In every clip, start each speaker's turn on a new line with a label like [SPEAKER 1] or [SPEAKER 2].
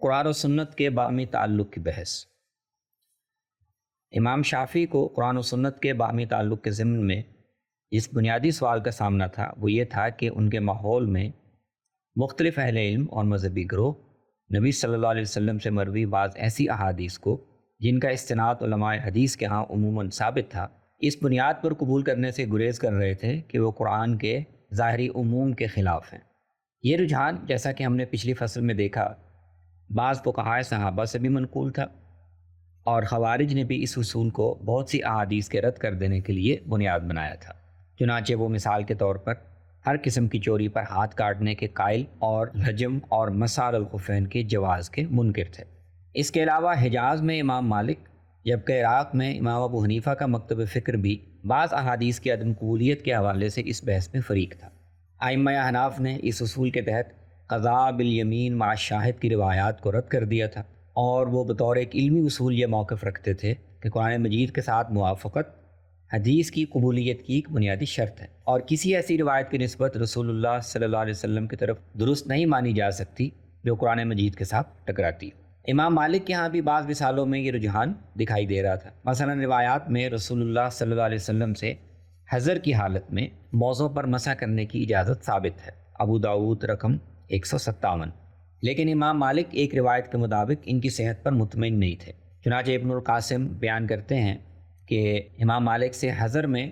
[SPEAKER 1] قرآن و سنت کے باہمی تعلق کی بحث۔ امام شافعی کو قرآن و سنت کے باہمی تعلق کے ضمن میں جس بنیادی سوال کا سامنا تھا وہ یہ تھا کہ ان کے ماحول میں مختلف اہل علم اور مذہبی گروہ نبی صلی اللہ علیہ وسلم سے مروی بعض ایسی احادیث کو جن کا استناد علماء حدیث کے ہاں عموماً ثابت تھا، اس بنیاد پر قبول کرنے سے گریز کر رہے تھے کہ وہ قرآن کے ظاہری عموم کے خلاف ہیں۔ یہ رجحان، جیسا کہ ہم نے پچھلی فصل میں دیکھا، بعض فقہائے صحابہ سے بھی منقول تھا، اور خوارج نے بھی اس اصول کو بہت سی احادیث کے رد کر دینے کے لیے بنیاد بنایا تھا۔ چنانچہ وہ مثال کے طور پر ہر قسم کی چوری پر ہاتھ کاٹنے کے قائل اور رجم اور مسار الخفین کے جواز کے منکر تھے۔ اس کے علاوہ حجاز میں امام مالک، جبکہ عراق میں امام ابو حنیفہ کا مکتب فکر بھی بعض احادیث کی عدم قبولیت کے حوالے سے اس بحث میں فریق تھا۔ ائمہ احناف نے اس اصول کے تحت قضاء بالیمین مع شاہد کی روایات کو رد کر دیا تھا، اور وہ بطور ایک علمی اصول یہ موقف رکھتے تھے کہ قرآن مجید کے ساتھ موافقت حدیث کی قبولیت کی ایک بنیادی شرط ہے، اور کسی ایسی روایت کی نسبت رسول اللہ صلی اللہ علیہ وسلم کی طرف درست نہیں مانی جا سکتی جو قرآن مجید کے ساتھ ٹکراتی ہے۔ امام مالک کے ہاں بھی بعض مثالوں میں یہ رجحان دکھائی دے رہا تھا۔ مثلا روایات میں رسول اللہ صلی اللہ علیہ وسلم سے حضر کی حالت میں موضوع پر مسح کرنے کی اجازت ثابت ہے، ابو داؤد رقم 157۔ لیکن امام مالک ایک روایت کے مطابق ان کی صحت پر مطمئن نہیں تھے۔ چنانچہ ابن القاسم بیان کرتے ہیں کہ امام مالک سے حضر میں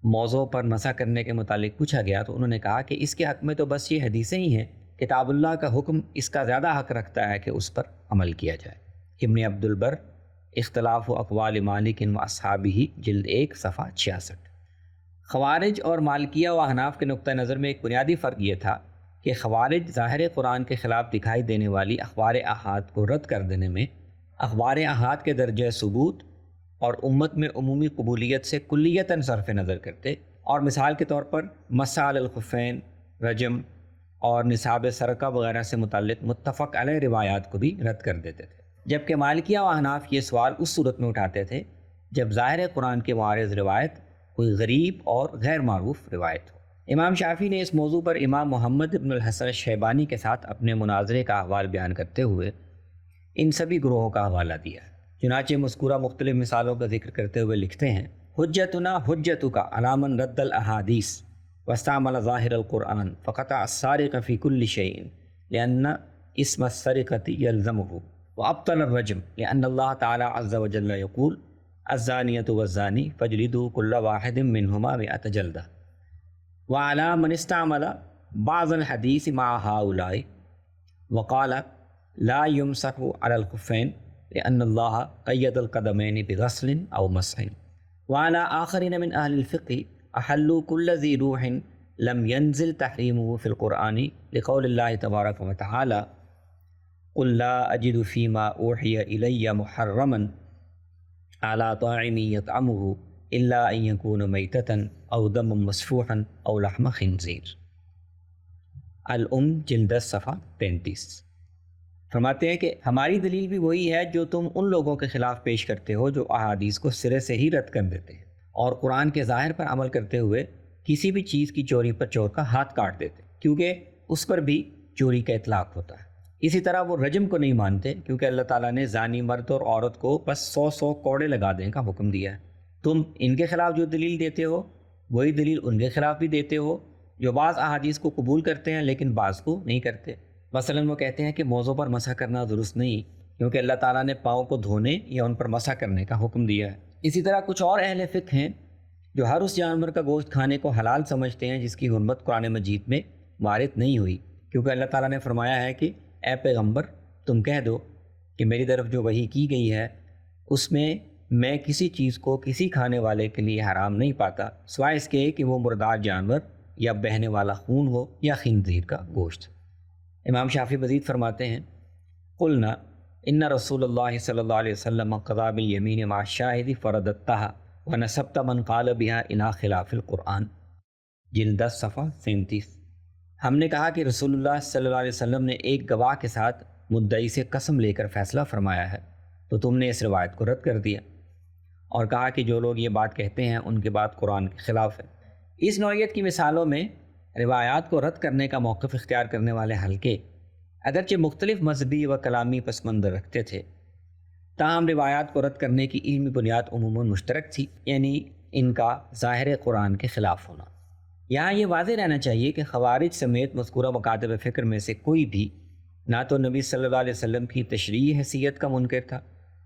[SPEAKER 1] موضوع پر مسح کرنے کے متعلق پوچھا گیا تو انہوں نے کہا کہ اس کے حق میں تو بس یہ حدیثیں ہی ہیں، کتاب اللہ کا حکم اس کا زیادہ حق رکھتا ہے کہ اس پر عمل کیا جائے۔ ابن عبد البر، اختلاف و اقوال مالک و اصحابہ، جلد 1 صفحہ 66۔ خوارج اور مالکیہ و احناف کے نقطہ نظر میں ایک بنیادی فرق یہ تھا کہ خوارج ظاہر قرآن کے خلاف دکھائی دینے والی اخبار احاد کو رد کر دینے میں اخبار احاد کے درجہ ثبوت اور امت میں عمومی قبولیت سے کلیتاً صرف نظر کرتے، اور مثال کے طور پر مسح علی الخفین، رجم اور نصاب سرقہ وغیرہ سے متعلق متفق علیہ روایات کو بھی رد کر دیتے تھے، جبکہ مالکیہ و احناف یہ سوال اس صورت میں اٹھاتے تھے جب ظاہر قرآن کے معارض روایت کوئی غریب اور غیر معروف روایت ہو۔ امام شافعی نے اس موضوع پر امام محمد ابن الحسن الشیبانی کے ساتھ اپنے مناظرے کا احوال بیان کرتے ہوئے ان سبھی گروہوں کا حوالہ دیا۔ چنانچہ مذکورہ مختلف مثالوں کا ذکر کرتے ہوئے لکھتے ہیں: حجتنا حجتک علی من رد الاحادیث واستعمل ظاہر القرآن فقطع السارق فی کل شیء لأن اسم السرقۃ یلزمہ وابطل الرجم لأن اللہ تعالی عز وجل یقول الزانیۃ والزانی فاجلدوا کل واحد منہما 100 جلدہ وعلی من استعمل بعض الحدیث مع هؤلاء وقال لا يمسح على الخفين لأن الله قيد القدمين بغسل أو مسح وعلى آخرين من أهل الفقه أحلوا كل ذي روح لم ينزل تحريمه في القرآن لقول الله تبارك وتعالى قل لا أجد فيما أوحي إلي محرما على طاعم يطعمه إلا أن يكون ميتة أو دما مسفوحا أو لحم خنزير۔ جلد صفحہ 33۔ فرماتے ہیں کہ ہماری دلیل بھی وہی ہے جو تم ان لوگوں کے خلاف پیش کرتے ہو جو احادیث کو سرے سے ہی رد کر دیتے ہیں اور قرآن کے ظاہر پر عمل کرتے ہوئے کسی بھی چیز کی چوری پر چور کا ہاتھ کاٹ دیتے، کیونکہ اس پر بھی چوری کا اطلاق ہوتا ہے۔ اسی طرح وہ رجم کو نہیں مانتے کیونکہ اللہ تعالیٰ نے زانی مرد اور عورت کو بس 100 کوڑے لگا دینے کا حکم دیا ہے۔ تم ان کے خلاف جو دلیل دیتے ہو وہی دلیل ان کے خلاف بھی دیتے ہو جو بعض احادیث کو قبول کرتے ہیں لیکن بعض کو نہیں کرتے۔ مثلاً وہ کہتے ہیں کہ موضوع پر مسح کرنا درست نہیں کیونکہ اللہ تعالیٰ نے پاؤں کو دھونے یا ان پر مسح کرنے کا حکم دیا ہے۔ اسی طرح کچھ اور اہل فقہ ہیں جو ہر اس جانور کا گوشت کھانے کو حلال سمجھتے ہیں جس کی حرمت قرآن مجید میں وارد نہیں ہوئی، کیونکہ اللہ تعالیٰ نے فرمایا ہے کہ اے پیغمبر تم کہہ دو کہ میری طرف جو وحی کی گئی ہے اس میں کسی چیز کو کسی کھانے والے کے لیے حرام نہیں پاتا سوائے اس کے کہ وہ مردار جانور یا بہنے والا خون ہو یا خنزیر کا گوشت۔ امام شافعی مزید فرماتے ہیں: قلنا ان رسول اللہ صلی اللہ علیہ وسلم قضى بالیمین مع الشاہد فرددتها ونسبت من قال بها الى خلاف القرآن، جلد 10 صفحہ 37۔ ہم نے کہا کہ رسول اللہ صلی اللہ علیہ وسلم نے ایک گواہ کے ساتھ مدعی سے قسم لے کر فیصلہ فرمایا ہے تو تم نے اس روایت کو رد کر دیا اور کہا کہ جو لوگ یہ بات کہتے ہیں ان کی بات قرآن کے خلاف ہے۔ اس نوعیت کی مثالوں میں روایات کو رد کرنے کا موقف اختیار کرنے والے حلقے اگرچہ مختلف مذہبی و کلامی پس منظر رکھتے تھے، تاہم روایات کو رد کرنے کی علمی بنیاد عموماً مشترک تھی، یعنی ان کا ظاہر قرآن کے خلاف ہونا۔ یہاں یہ واضح رہنا چاہیے کہ خوارج سمیت مذکورہ مکاتب فکر میں سے کوئی بھی نہ تو نبی صلی اللہ علیہ وسلم کی تشریعی حیثیت کا منکر تھا،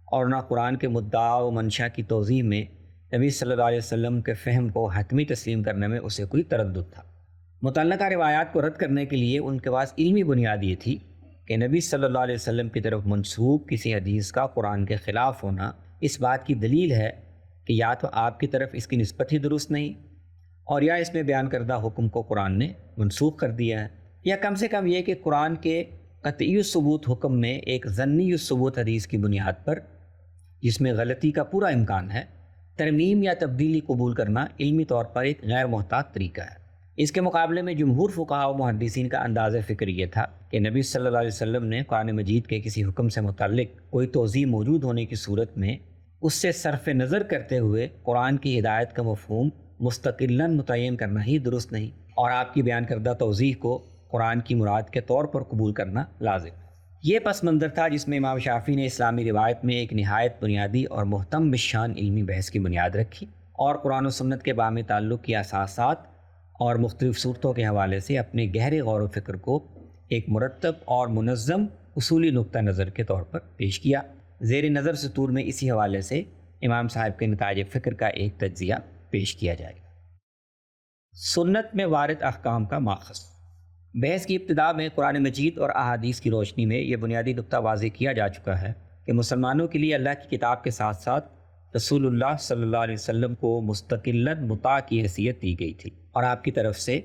[SPEAKER 1] اور نہ قرآن کے مدعا و منشا کی توضیح میں نبی صلی اللہ علیہ وسلم کے فہم کو حتمی تسلیم کرنے میں اسے کوئی تردد تھا۔ متعلقہ روایات کو رد کرنے کے لیے ان کے پاس علمی بنیاد یہ تھی کہ نبی صلی اللہ علیہ وسلم کی طرف منسوب کسی حدیث کا قرآن کے خلاف ہونا اس بات کی دلیل ہے کہ یا تو آپ کی طرف اس کی نسبت ہی درست نہیں، اور یا اس میں بیان کردہ حکم کو قرآن نے منسوخ کر دیا ہے، یا کم سے کم یہ کہ قرآن کے قطعی الثبوت حکم میں ایک ظنی الثبوت حدیث کی بنیاد پر، جس میں غلطی کا پورا امکان ہے، ترمیم یا تبدیلی قبول کرنا علمی طور پر ایک غیر محتاط طریقہ ہے۔ اس کے مقابلے میں جمہور فقہاء و محدثین کا انداز فکر یہ تھا کہ نبی صلی اللہ علیہ وسلم نے قرآن مجید کے کسی حکم سے متعلق کوئی توضیح موجود ہونے کی صورت میں اس سے صرف نظر کرتے ہوئے قرآن کی ہدایت کا مفہوم مستقلاً متعین کرنا ہی درست نہیں، اور آپ کی بیان کردہ توضیح کو قرآن کی مراد کے طور پر قبول کرنا لازم ہے۔ یہ پس منظر تھا جس میں امام شافعی نے اسلامی روایت میں ایک نہایت بنیادی اور محتم بالشان علمی بحث کی بنیاد رکھی، اور قرآن و سنت کے باہمی تعلق کی اساسات اور مختلف صورتوں کے حوالے سے اپنے گہرے غور و فکر کو ایک مرتب اور منظم اصولی نقطہ نظر کے طور پر پیش کیا۔ زیر نظر سطور میں اسی حوالے سے امام صاحب کے نتائج فکر کا ایک تجزیہ پیش کیا جائے گا۔ سنت میں وارد احکام کا ماخذ۔ بحث کی ابتدا میں قرآن مجید اور احادیث کی روشنی میں یہ بنیادی نقطہ واضح کیا جا چکا ہے کہ مسلمانوں کے لیے اللہ کی کتاب کے ساتھ ساتھ رسول اللہ صلی اللہ علیہ وسلم کو مستقلاً مطاع کی حیثیت دی گئی تھی، اور آپ کی طرف سے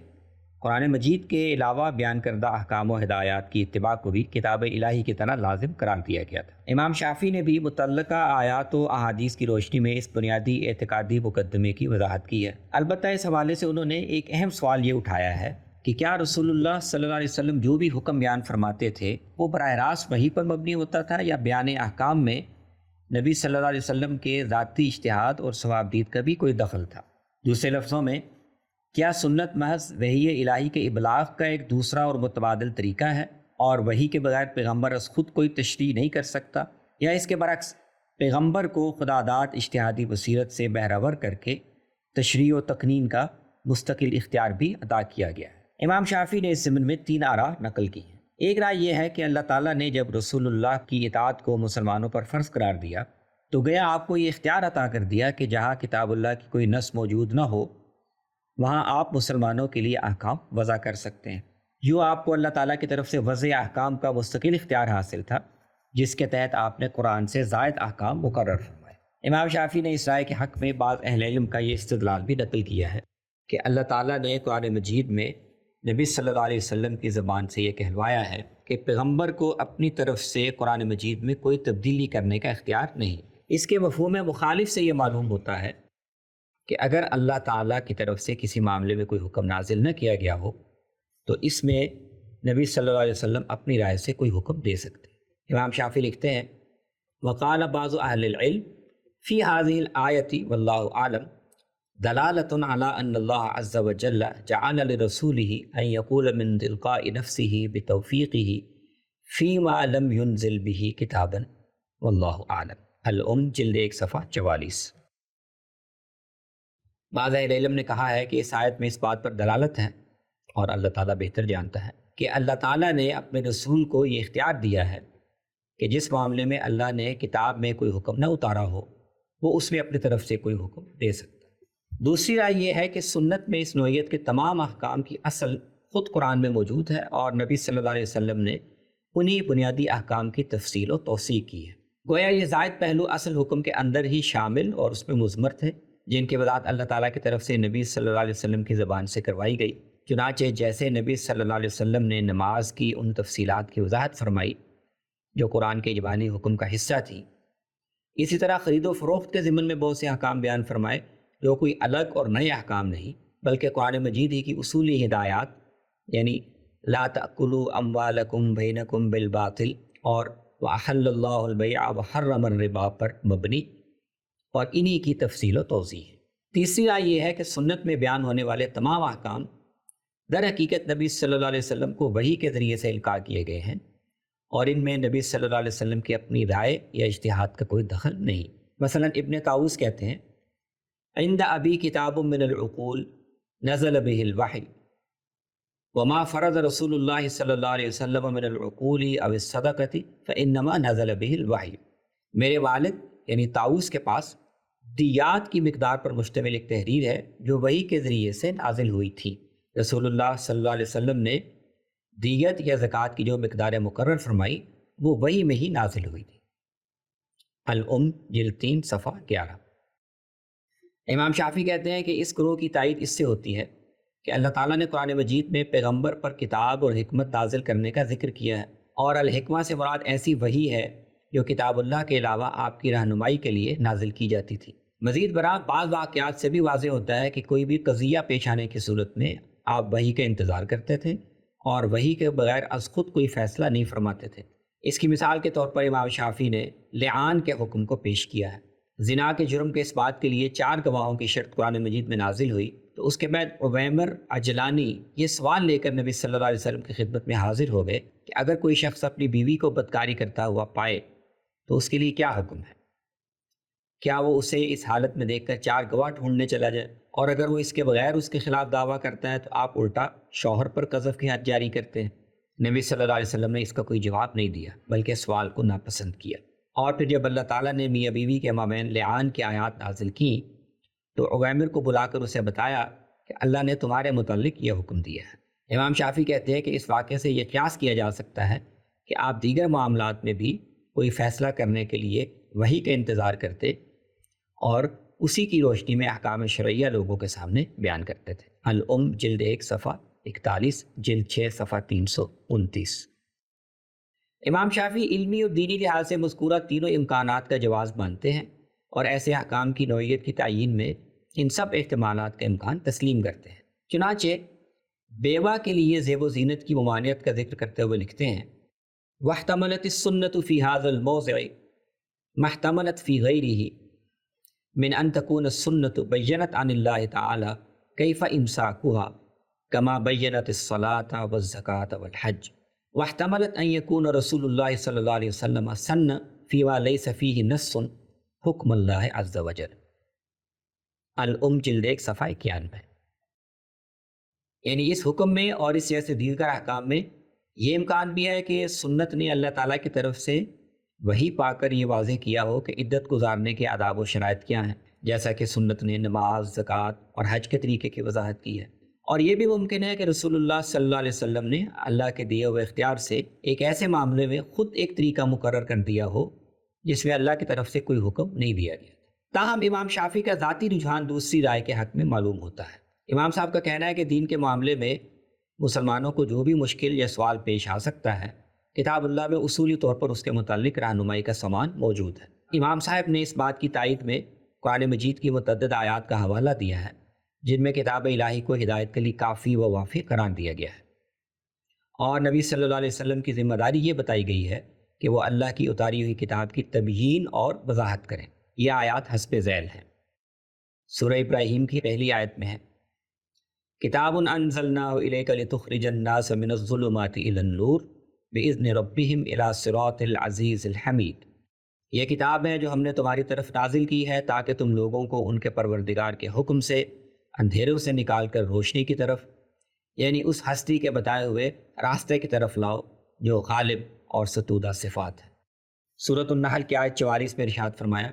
[SPEAKER 1] قرآن مجید کے علاوہ بیان کردہ احکام و ہدایات کی اتباع کو بھی کتاب الہی کی طرح لازم قرار دیا گیا تھا۔ امام شافعی نے بھی متعلقہ آیات و احادیث کی روشنی میں اس بنیادی اعتقادی مقدمے کی وضاحت کی ہے۔ البتہ اس حوالے سے انہوں نے ایک اہم سوال یہ اٹھایا ہے کہ کیا رسول اللہ صلی اللہ علیہ وسلم جو بھی حکم بیان فرماتے تھے وہ براہ راست وحی پر مبنی ہوتا تھا، یا بیان احکام میں نبی صلی اللہ علیہ وسلم کے ذاتی اجتہاد اور ثوابدید کا بھی کوئی دخل تھا؟ دوسرے لفظوں میں، کیا سنت محض وحی الہی کے ابلاغ کا ایک دوسرا اور متبادل طریقہ ہے، اور وحی کے بغیر پیغمبر از خود کوئی تشریح نہیں کر سکتا، یا اس کے برعکس پیغمبر کو خدا داد اجتہادی بصیرت سے بہرور کر کے تشریح و تقنین کا مستقل اختیار بھی عطا کیا گیا ہے؟ امام شافعی نے اس ضمن میں 3 آراء نقل کی ہیں۔ ایک رائے یہ ہے کہ اللہ تعالیٰ نے جب رسول اللہ کی اطاعت کو مسلمانوں پر فرض قرار دیا تو گیا آپ کو یہ اختیار عطا کر دیا کہ جہاں کتاب اللہ کی کوئی نص موجود نہ ہو وہاں آپ مسلمانوں کے لیے احکام وضع کر سکتے ہیں۔ یوں آپ کو اللہ تعالیٰ کی طرف سے وضع احکام کا مستقل اختیار حاصل تھا، جس کے تحت آپ نے قرآن سے زائد احکام مقرر فرمائے۔ امام شافعی نے اس رائے کے حق میں بعض اہل علم کا یہ استدلال بھی نقل کیا ہے کہ اللہ تعالیٰ نے قرآن مجید میں نبی صلی اللہ علیہ وسلم کی زبان سے یہ کہلوایا ہے کہ پیغمبر کو اپنی طرف سے قرآن مجید میں کوئی تبدیلی کرنے کا اختیار نہیں۔ اس کے مفہوم مخالف سے یہ معلوم ہوتا ہے کہ اگر اللہ تعالیٰ کی طرف سے کسی معاملے میں کوئی حکم نازل نہ کیا گیا ہو تو اس میں نبی صلی اللہ علیہ وسلم اپنی رائے سے کوئی حکم دے سکتے ہیں۔ امام شافعی لکھتے ہیں، وقال بعض اہل العلم فی هذه الآیۃ واللہ اعلم دلالۃ علی ان اللہ عز وجل جعل لرسولہ ان یقول من تلقاء نفسہ بتوفیقہ فیما لم ینزل بہ کتابا واللہ اعلم۔ الام جلد 1 صفحہ 44۔ بعض اہل علم نے کہا ہے کہ اس آیت میں اس بات پر دلالت ہے، اور اللہ تعالیٰ بہتر جانتا ہے، کہ اللہ تعالیٰ نے اپنے رسول کو یہ اختیار دیا ہے کہ جس معاملے میں اللہ نے کتاب میں کوئی حکم نہ اتارا ہو وہ اس میں اپنی طرف سے کوئی حکم دے سکتا ہے۔ دوسری رائے یہ ہے کہ سنت میں اس نوعیت کے تمام احکام کی اصل خود قرآن میں موجود ہے، اور نبی صلی اللہ علیہ وسلم نے انہی بنیادی احکام کی تفصیل و توسیع کی ہے۔ گویا یہ زائد پہلو اصل حکم کے اندر ہی شامل اور اس میں مضمر تھے، جن کی وضاحت اللہ تعالیٰ کی طرف سے نبی صلی اللہ علیہ وسلم کی زبان سے کروائی گئی۔ چنانچہ جیسے نبی صلی اللہ علیہ وسلم نے نماز کی ان تفصیلات کی وضاحت فرمائی جو قرآن کے اجمالی حکم کا حصہ تھی، اسی طرح خرید و فروخت کے ضمن میں بہت سے احکام بیان فرمائے جو کوئی الگ اور نئے احکام نہیں بلکہ قرآن مجید ہی کی اصولی ہدایات، یعنی لا تأکلوا اموالکم بینکم بالباطل اور وأحل اللہ البیع وحرم الربا پر مبنی، اور انہی کی تفصیل و توضیح ہے۔ تیسری رائے یہ ہے کہ سنت میں بیان ہونے والے تمام احکام در حقیقت نبی صلی اللہ علیہ وسلم کو وحی کے ذریعے سے القاء کیے گئے ہیں، اور ان میں نبی صلی اللہ علیہ وسلم کی اپنی رائے یا اجتہاد کا کوئی دخل نہیں۔ مثلا ابن طاؤس کہتے ہیں عند ابی کتاب من العقول نزل به الوحی وما فرض رسول اللہ صلی اللہ علیہ وسلم من العقول او الصدقۃ فانما نزل به الوحی۔ میرے والد یعنی طاؤس کے پاس دیات کی مقدار پر مشتمل ایک تحریر ہے جو وحی کے ذریعے سے نازل ہوئی تھی۔ رسول اللہ صلی اللہ علیہ وسلم نے دیت یا زکوٰۃ کی جو مقدار مقرر فرمائی وہ وحی میں ہی نازل ہوئی تھی۔ الام جلد 3 صفحہ 11۔ امام شافعی کہتے ہیں کہ اس گروہ کی تائید اس سے ہوتی ہے کہ اللہ تعالیٰ نے قرآن مجید میں پیغمبر پر کتاب اور حکمت نازل کرنے کا ذکر کیا ہے، اور الحکمہ سے مراد ایسی وحی ہے جو کتاب اللہ کے علاوہ آپ کی رہنمائی کے لیے نازل کی جاتی تھی۔ مزید برآں بعض واقعات سے بھی واضح ہوتا ہے کہ کوئی بھی قضیہ پیش آنے کی صورت میں آپ وحی کا انتظار کرتے تھے اور وحی کے بغیر از خود کوئی فیصلہ نہیں فرماتے تھے۔ اس کی مثال کے طور پر امام شافعی نے لعان کے حکم کو پیش کیا ہے۔ زنا کے جرم کے اس بات کے لیے 4 گواہوں کی شرط قرآن مجید میں نازل ہوئی تو اس کے بعد عویمر عجلانی یہ سوال لے کر نبی صلی اللہ علیہ وسلم کی خدمت میں حاضر ہو گئے کہ اگر کوئی شخص اپنی بیوی کو بدکاری کرتا ہوا پائے تو اس کے لیے کیا حکم ہے؟ کیا وہ اسے اس حالت میں دیکھ کر 4 گواہ ڈھونڈنے چلا جائے، اور اگر وہ اس کے بغیر اس کے خلاف دعویٰ کرتا ہے تو آپ الٹا شوہر پر قذف کی حد جاری کرتے ہیں؟ نبی صلی اللہ علیہ وسلم نے اس کا کوئی جواب نہیں دیا بلکہ سوال کو ناپسند کیا۔ اور پھر جب اللہ تعالیٰ نے میاں بیوی کے مابین لعان کی آیات نازل کیں تو عویمر کو بلا کر اسے بتایا کہ اللہ نے تمہارے متعلق یہ حکم دیا ہے۔ امام شافعی کہتے ہیں کہ اس واقعے سے یہ قیاس کیا جا سکتا ہے کہ آپ دیگر معاملات میں بھی کوئی فیصلہ کرنے کے لیے وحی کا انتظار کرتے اور اسی کی روشنی میں احکام شرعیہ لوگوں کے سامنے بیان کرتے تھے۔ الام جلد 1 صفحہ 41، جلد 6 صفحہ 329۔ امام شافعی علمی اور دینی لحاظ سے مذکورہ تینوں امکانات کا جواز مانتے ہیں اور ایسے احکام کی نوعیت کی تعیین میں ان سب احتمالات کا امکان تسلیم کرتے ہیں۔ چنانچہ بیوہ کے لیے زیب و زینت کی ممانعت کا ذکر کرتے ہوئے لکھتے ہیں وَاحْتَمَلَتِ السُّنَّةُ فِي هَذَا الْمَوْضِعِ مَا احْتَمَلَتْ فِي غَيْرِهِ مِنْ أَنْ تَكُونَ السُّنَّةُ بَيَّنَتْ عَنِ اللَّهِ تَعَالَى كَيْفَ إِمْسَاكُهَا كَمَا بَيَّنَتِ الصَّلَاةَ وَالزَّكَاةَ وَالْحَجَّ وَاحْتَمَلَتْ أَنْ يَكُونَ رَسُولُ اللَّهِ صلی اللہ علیہ وسلم سَنَّ فِيمَا لَيْسَ فِيهِ نَصٌّ حُکْمَ اللَّهِ عَزَّ وَجَلَّ۔ الام جلد 1 صفحہ 91۔ یعنی اس حکم میں اور اس جیسے دیگر احکام میں یہ امکان بھی ہے کہ سنت نے اللہ تعالیٰ کی طرف سے وحی پا کر یہ واضح کیا ہو کہ عدت گزارنے کے آداب و شرائط کیا ہیں، جیسا کہ سنت نے نماز، زکوٰۃ اور حج کے طریقے کی وضاحت کی ہے۔ اور یہ بھی ممکن ہے کہ رسول اللہ صلی اللہ علیہ وسلم نے اللہ کے دیے ہوئے اختیار سے ایک ایسے معاملے میں خود ایک طریقہ مقرر کر دیا ہو جس میں اللہ کی طرف سے کوئی حکم نہیں دیا گیا۔ تاہم امام شافعی کا ذاتی رجحان دوسری رائے کے حق میں معلوم ہوتا ہے۔ امام صاحب کا کہنا ہے کہ دین کے معاملے میں مسلمانوں کو جو بھی مشکل یا سوال پیش آ سکتا ہے، کتاب اللہ میں اصولی طور پر اس کے متعلق رہنمائی کا سامان موجود ہے۔ امام صاحب نے اس بات کی تائید میں قرآن مجید کی متعدد آیات کا حوالہ دیا ہے جن میں کتاب الہی کو ہدایت کے لیے کافی و وافی قرار دیا گیا ہے، اور نبی صلی اللہ علیہ وسلم کی ذمہ داری یہ بتائی گئی ہے کہ وہ اللہ کی اتاری ہوئی کتاب کی تبیین اور وضاحت کریں۔ یہ آیات حسب ذیل ہیں۔ سورہ ابراہیم کی پہلی آیت میں ہے کتاب انزلناہ الیک لتخرج الناس من الظلمات الی النور باذن ربہم الی صراط العزیز الحمید۔ یہ کتاب ہے جو ہم نے تمہاری طرف نازل کی ہے تاکہ تم لوگوں کو ان کے پروردگار کے حکم سے اندھیروں سے نکال کر روشنی کی طرف، یعنی اس ہستی کے بتائے ہوئے راستے کی طرف لاؤ جو غالب اور ستودہ صفات ہے۔ سورۃ النحل کی آیت 44 میں ارشاد فرمایا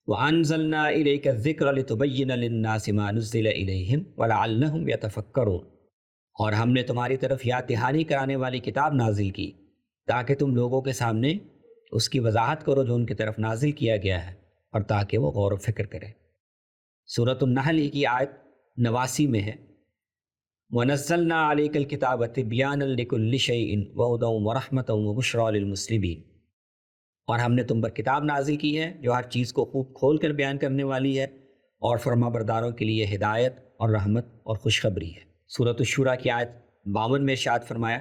[SPEAKER 1] وَأَنزَلْنَا إِلَيْكَ الذِّكْرَ لِتُبَيِّنَ لِلنَّاسِ مَا نُزِّلَ إِلَيْهِمْ وَلَعَلَّهُمْ يَتَفَكَّرُونَ۔ اور ہم نے تمہاری طرف یاد دہانی کرانے والی کتاب نازل کی تاکہ تم لوگوں کے سامنے اس کی وضاحت کرو جو ان کی طرف نازل کیا گیا ہے اور تاکہ وہ غور و فکر کرے۔ سورۃ النحل کی آیت 89 میں ہے وَنَزَّلْنَا عَلَيْكَ الْكِتَابَ تِبْيَانًا لِكُلِّ شَيْءٍ وَهُدًى وَرَحْمَةً وَبُشْرَىٰ لِلْمُسْلِمِينَ۔ اور ہم نے تم پر کتاب نازل کی ہے جو ہر چیز کو خوب کھول کر بیان کرنے والی ہے اور فرما برداروں کے لیے ہدایت اور رحمت اور خوشخبری ہے۔ سورۃ الشورى کی آیت 52 میں ارشاد فرمایا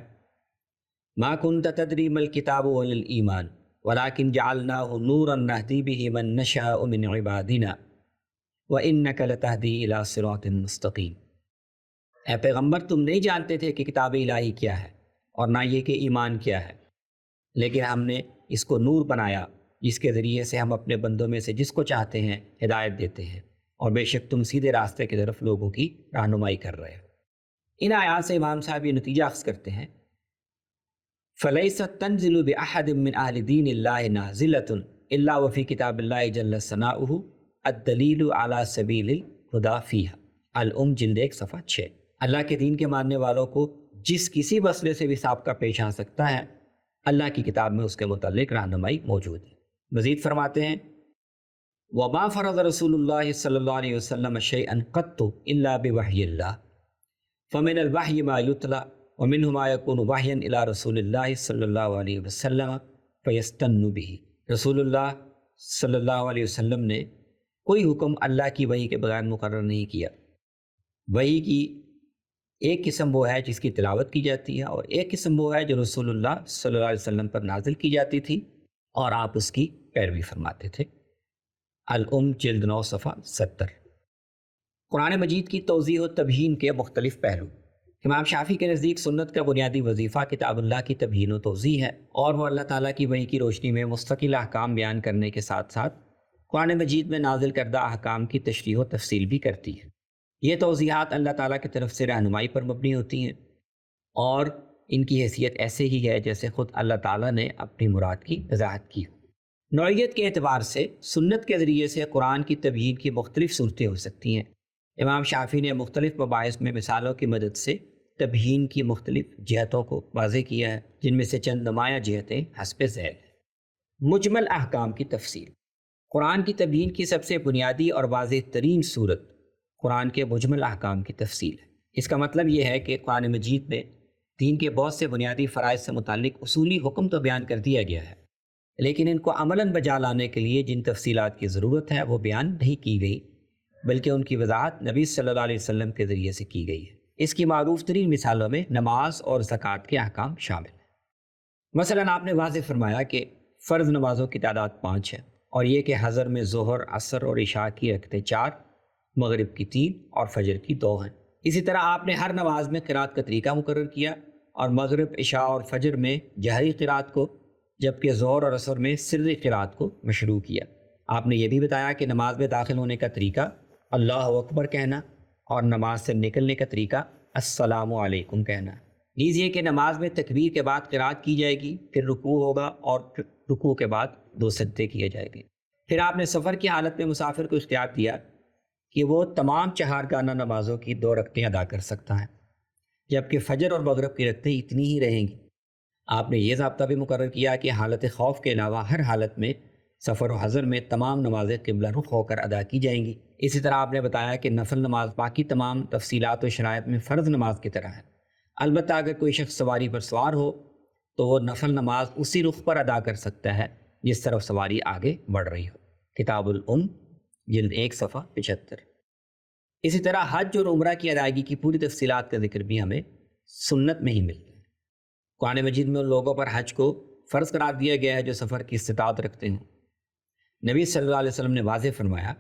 [SPEAKER 1] مَا كُنْتَ تَدْرِي مَا الْكِتَابُ وَلَا الْإِيمَانُ وَلَٰكِنْ جَعَلْنَاهُ نُورًا نَهْدِي بِهِ مَن نَّشَاءُ مِنْ عِبَادِنَا وَإِنَّكَ لَتَهْدِي إِلَىٰ صِرَاطٍ مُّسْتَقِيمٍ۔ اے پیغمبر تم نہیں جانتے تھے کہ کتاب الہی کیا ہے اور نہ یہ کہ ایمان کیا ہے، لیکن ہم نے اس کو نور بنایا جس کے ذریعے سے ہم اپنے بندوں میں سے جس کو چاہتے ہیں ہدایت دیتے ہیں، اور بے شک تم سیدھے راستے کی طرف لوگوں کی رہنمائی کر رہے ہو۔ ان آیات سے امام صاحب یہ نتیجہ اخذ کرتے ہیں فَلَيْسَتْ تَنزِلُ بِأَحَدٍ مِّنْ أَهْلِ دِينِ اللَّهِ نَازِلَةٌ إِلَّا وَفِي كِتَابِ اللَّهِ جَلَّ ثَنَاؤُهُ الدَّلِيلُ عَلَى سَبِيلِ الْهُدَى فِيهَا الْأُم جلد 1 صفحہ 6۔ اللہ کے دین کے ماننے والوں کو جس کسی مسئلے سے بھی سابقہ پیش آ سکتا ہے، اللہ کی کتاب میں اس کے متعلق رہنمائی موجود ہے۔ مزید فرماتے ہیں وَمَا فَرَضَ رَسُولُ اللَّهِ صلی اللہ علیہ وسلم شَيْئًا قَطُّ إِلَّا بِوَحْيِ اللَّهِ فَمِنَ الْوَحْيِ مَا يُتْلَى وَمِنْهُ مَا يَكُونُ وَحْيًا إِلَىٰ رَسُولِ اللَّهِ صلی اللہ علیہ وسلم فَيَسْتَنُّ بِهِ۔ رسول اللہ صلی اللہ علیہ وسلم نے کوئی حکم اللہ کی وحی کے بغیر مقرر نہیں کیا۔ وحی کی ایک قسم وہ ہے جس کی تلاوت کی جاتی ہے، اور ایک قسم وہ ہے جو رسول اللہ صلی اللہ علیہ وسلم پر نازل کی جاتی تھی اور آپ اس کی پیروی فرماتے تھے۔ الام جلد 9 صفحہ 70۔ قرآن مجید کی توضیح و تبیین کے مختلف پہلو۔ امام شافعی کے نزدیک سنت کا بنیادی وظیفہ کتاب اللہ کی تبیین و توضیح ہے، اور وہ اللہ تعالیٰ کی وحی کی روشنی میں مستقل احکام بیان کرنے کے ساتھ ساتھ قرآن مجید میں نازل کردہ احکام کی تشریح و تفصیل بھی کرتی ہے۔ یہ توضیحات اللہ تعالیٰ کی طرف سے رہنمائی پر مبنی ہوتی ہیں، اور ان کی حیثیت ایسے ہی ہے جیسے خود اللہ تعالیٰ نے اپنی مراد کی وضاحت کی ہو۔ نوعیت کے اعتبار سے سنت کے ذریعے سے قرآن کی تبیین کی مختلف صورتیں ہو سکتی ہیں۔ امام شافعی نے مختلف مباحث میں مثالوں کی مدد سے تبیین کی مختلف جہتوں کو واضح کیا ہے، جن میں سے چند نمایاں جہتیں حسب ذیل ہیں۔ مجمل احکام کی تفصیل۔ قرآن کی تبیین کی سب سے بنیادی اور واضح ترین صورت قرآن کے مجمل احکام کی تفصیل ہے۔ اس کا مطلب یہ ہے کہ قرآن مجید میں دین کے بہت سے بنیادی فرائض سے متعلق اصولی حکم تو بیان کر دیا گیا ہے، لیکن ان کو عملاً بجا لانے کے لیے جن تفصیلات کی ضرورت ہے وہ بیان نہیں کی گئی، بلکہ ان کی وضاحت نبی صلی اللہ علیہ وسلم کے ذریعے سے کی گئی ہے۔ اس کی معروف ترین مثالوں میں نماز اور زکوٰۃ کے احکام شامل ہیں۔ مثلاً آپ نے واضح فرمایا کہ فرض نمازوں کی تعداد 5 ہے، اور یہ کہ حضر میں ظہر، عصر اور عشاء کی رکعتیں 4، مغرب کی 3 اور فجر کی 2 ہیں۔ اسی طرح آپ نے ہر نماز میں قرات کا طریقہ مقرر کیا، اور مغرب، عشاء اور فجر میں جہری قرات کو، جبکہ ظہر اور عصر میں سری قرات کو مشروع کیا۔ آپ نے یہ بھی بتایا کہ نماز میں داخل ہونے کا طریقہ اللہ اکبر کہنا، اور نماز سے نکلنے کا طریقہ السلام علیکم کہنا۔ نیز یہ کہ نماز میں تکبیر کے بعد قرات کی جائے گی، پھر رکوع ہوگا، اور رکوع کے بعد 2 سجدے کیے جائیں گے۔ پھر آپ نے سفر کی حالت میں مسافر کو اختیار دیا کہ وہ تمام 4 گانہ نمازوں کی 2 رکعتیں ادا کر سکتا ہے، جبکہ فجر اور مغرب کی رکعتیں اتنی ہی رہیں گی۔ آپ نے یہ ضابطہ بھی مقرر کیا کہ حالت خوف کے علاوہ ہر حالت میں سفر و حضر میں تمام نمازیں قبلہ رخ ہو کر ادا کی جائیں گی۔ اسی طرح آپ نے بتایا کہ نفل نماز باقی تمام تفصیلات و شرائط میں فرض نماز کی طرح ہے، البتہ اگر کوئی شخص سواری پر سوار ہو تو وہ نفل نماز اسی رخ پر ادا کر سکتا ہے جس طرف سواری آگے بڑھ رہی ہو۔ کتاب الام جلد 1 صفحہ 75۔ اسی طرح حج اور عمرہ کی ادائیگی کی پوری تفصیلات کا ذکر بھی ہمیں سنت میں ہی ملتا ہے۔ قرآن مجید میں ان لوگوں پر حج کو فرض قرار دیا گیا ہے جو سفر کی استطاعت رکھتے ہیں۔ نبی صلی اللہ علیہ وسلم نے واضح فرمایا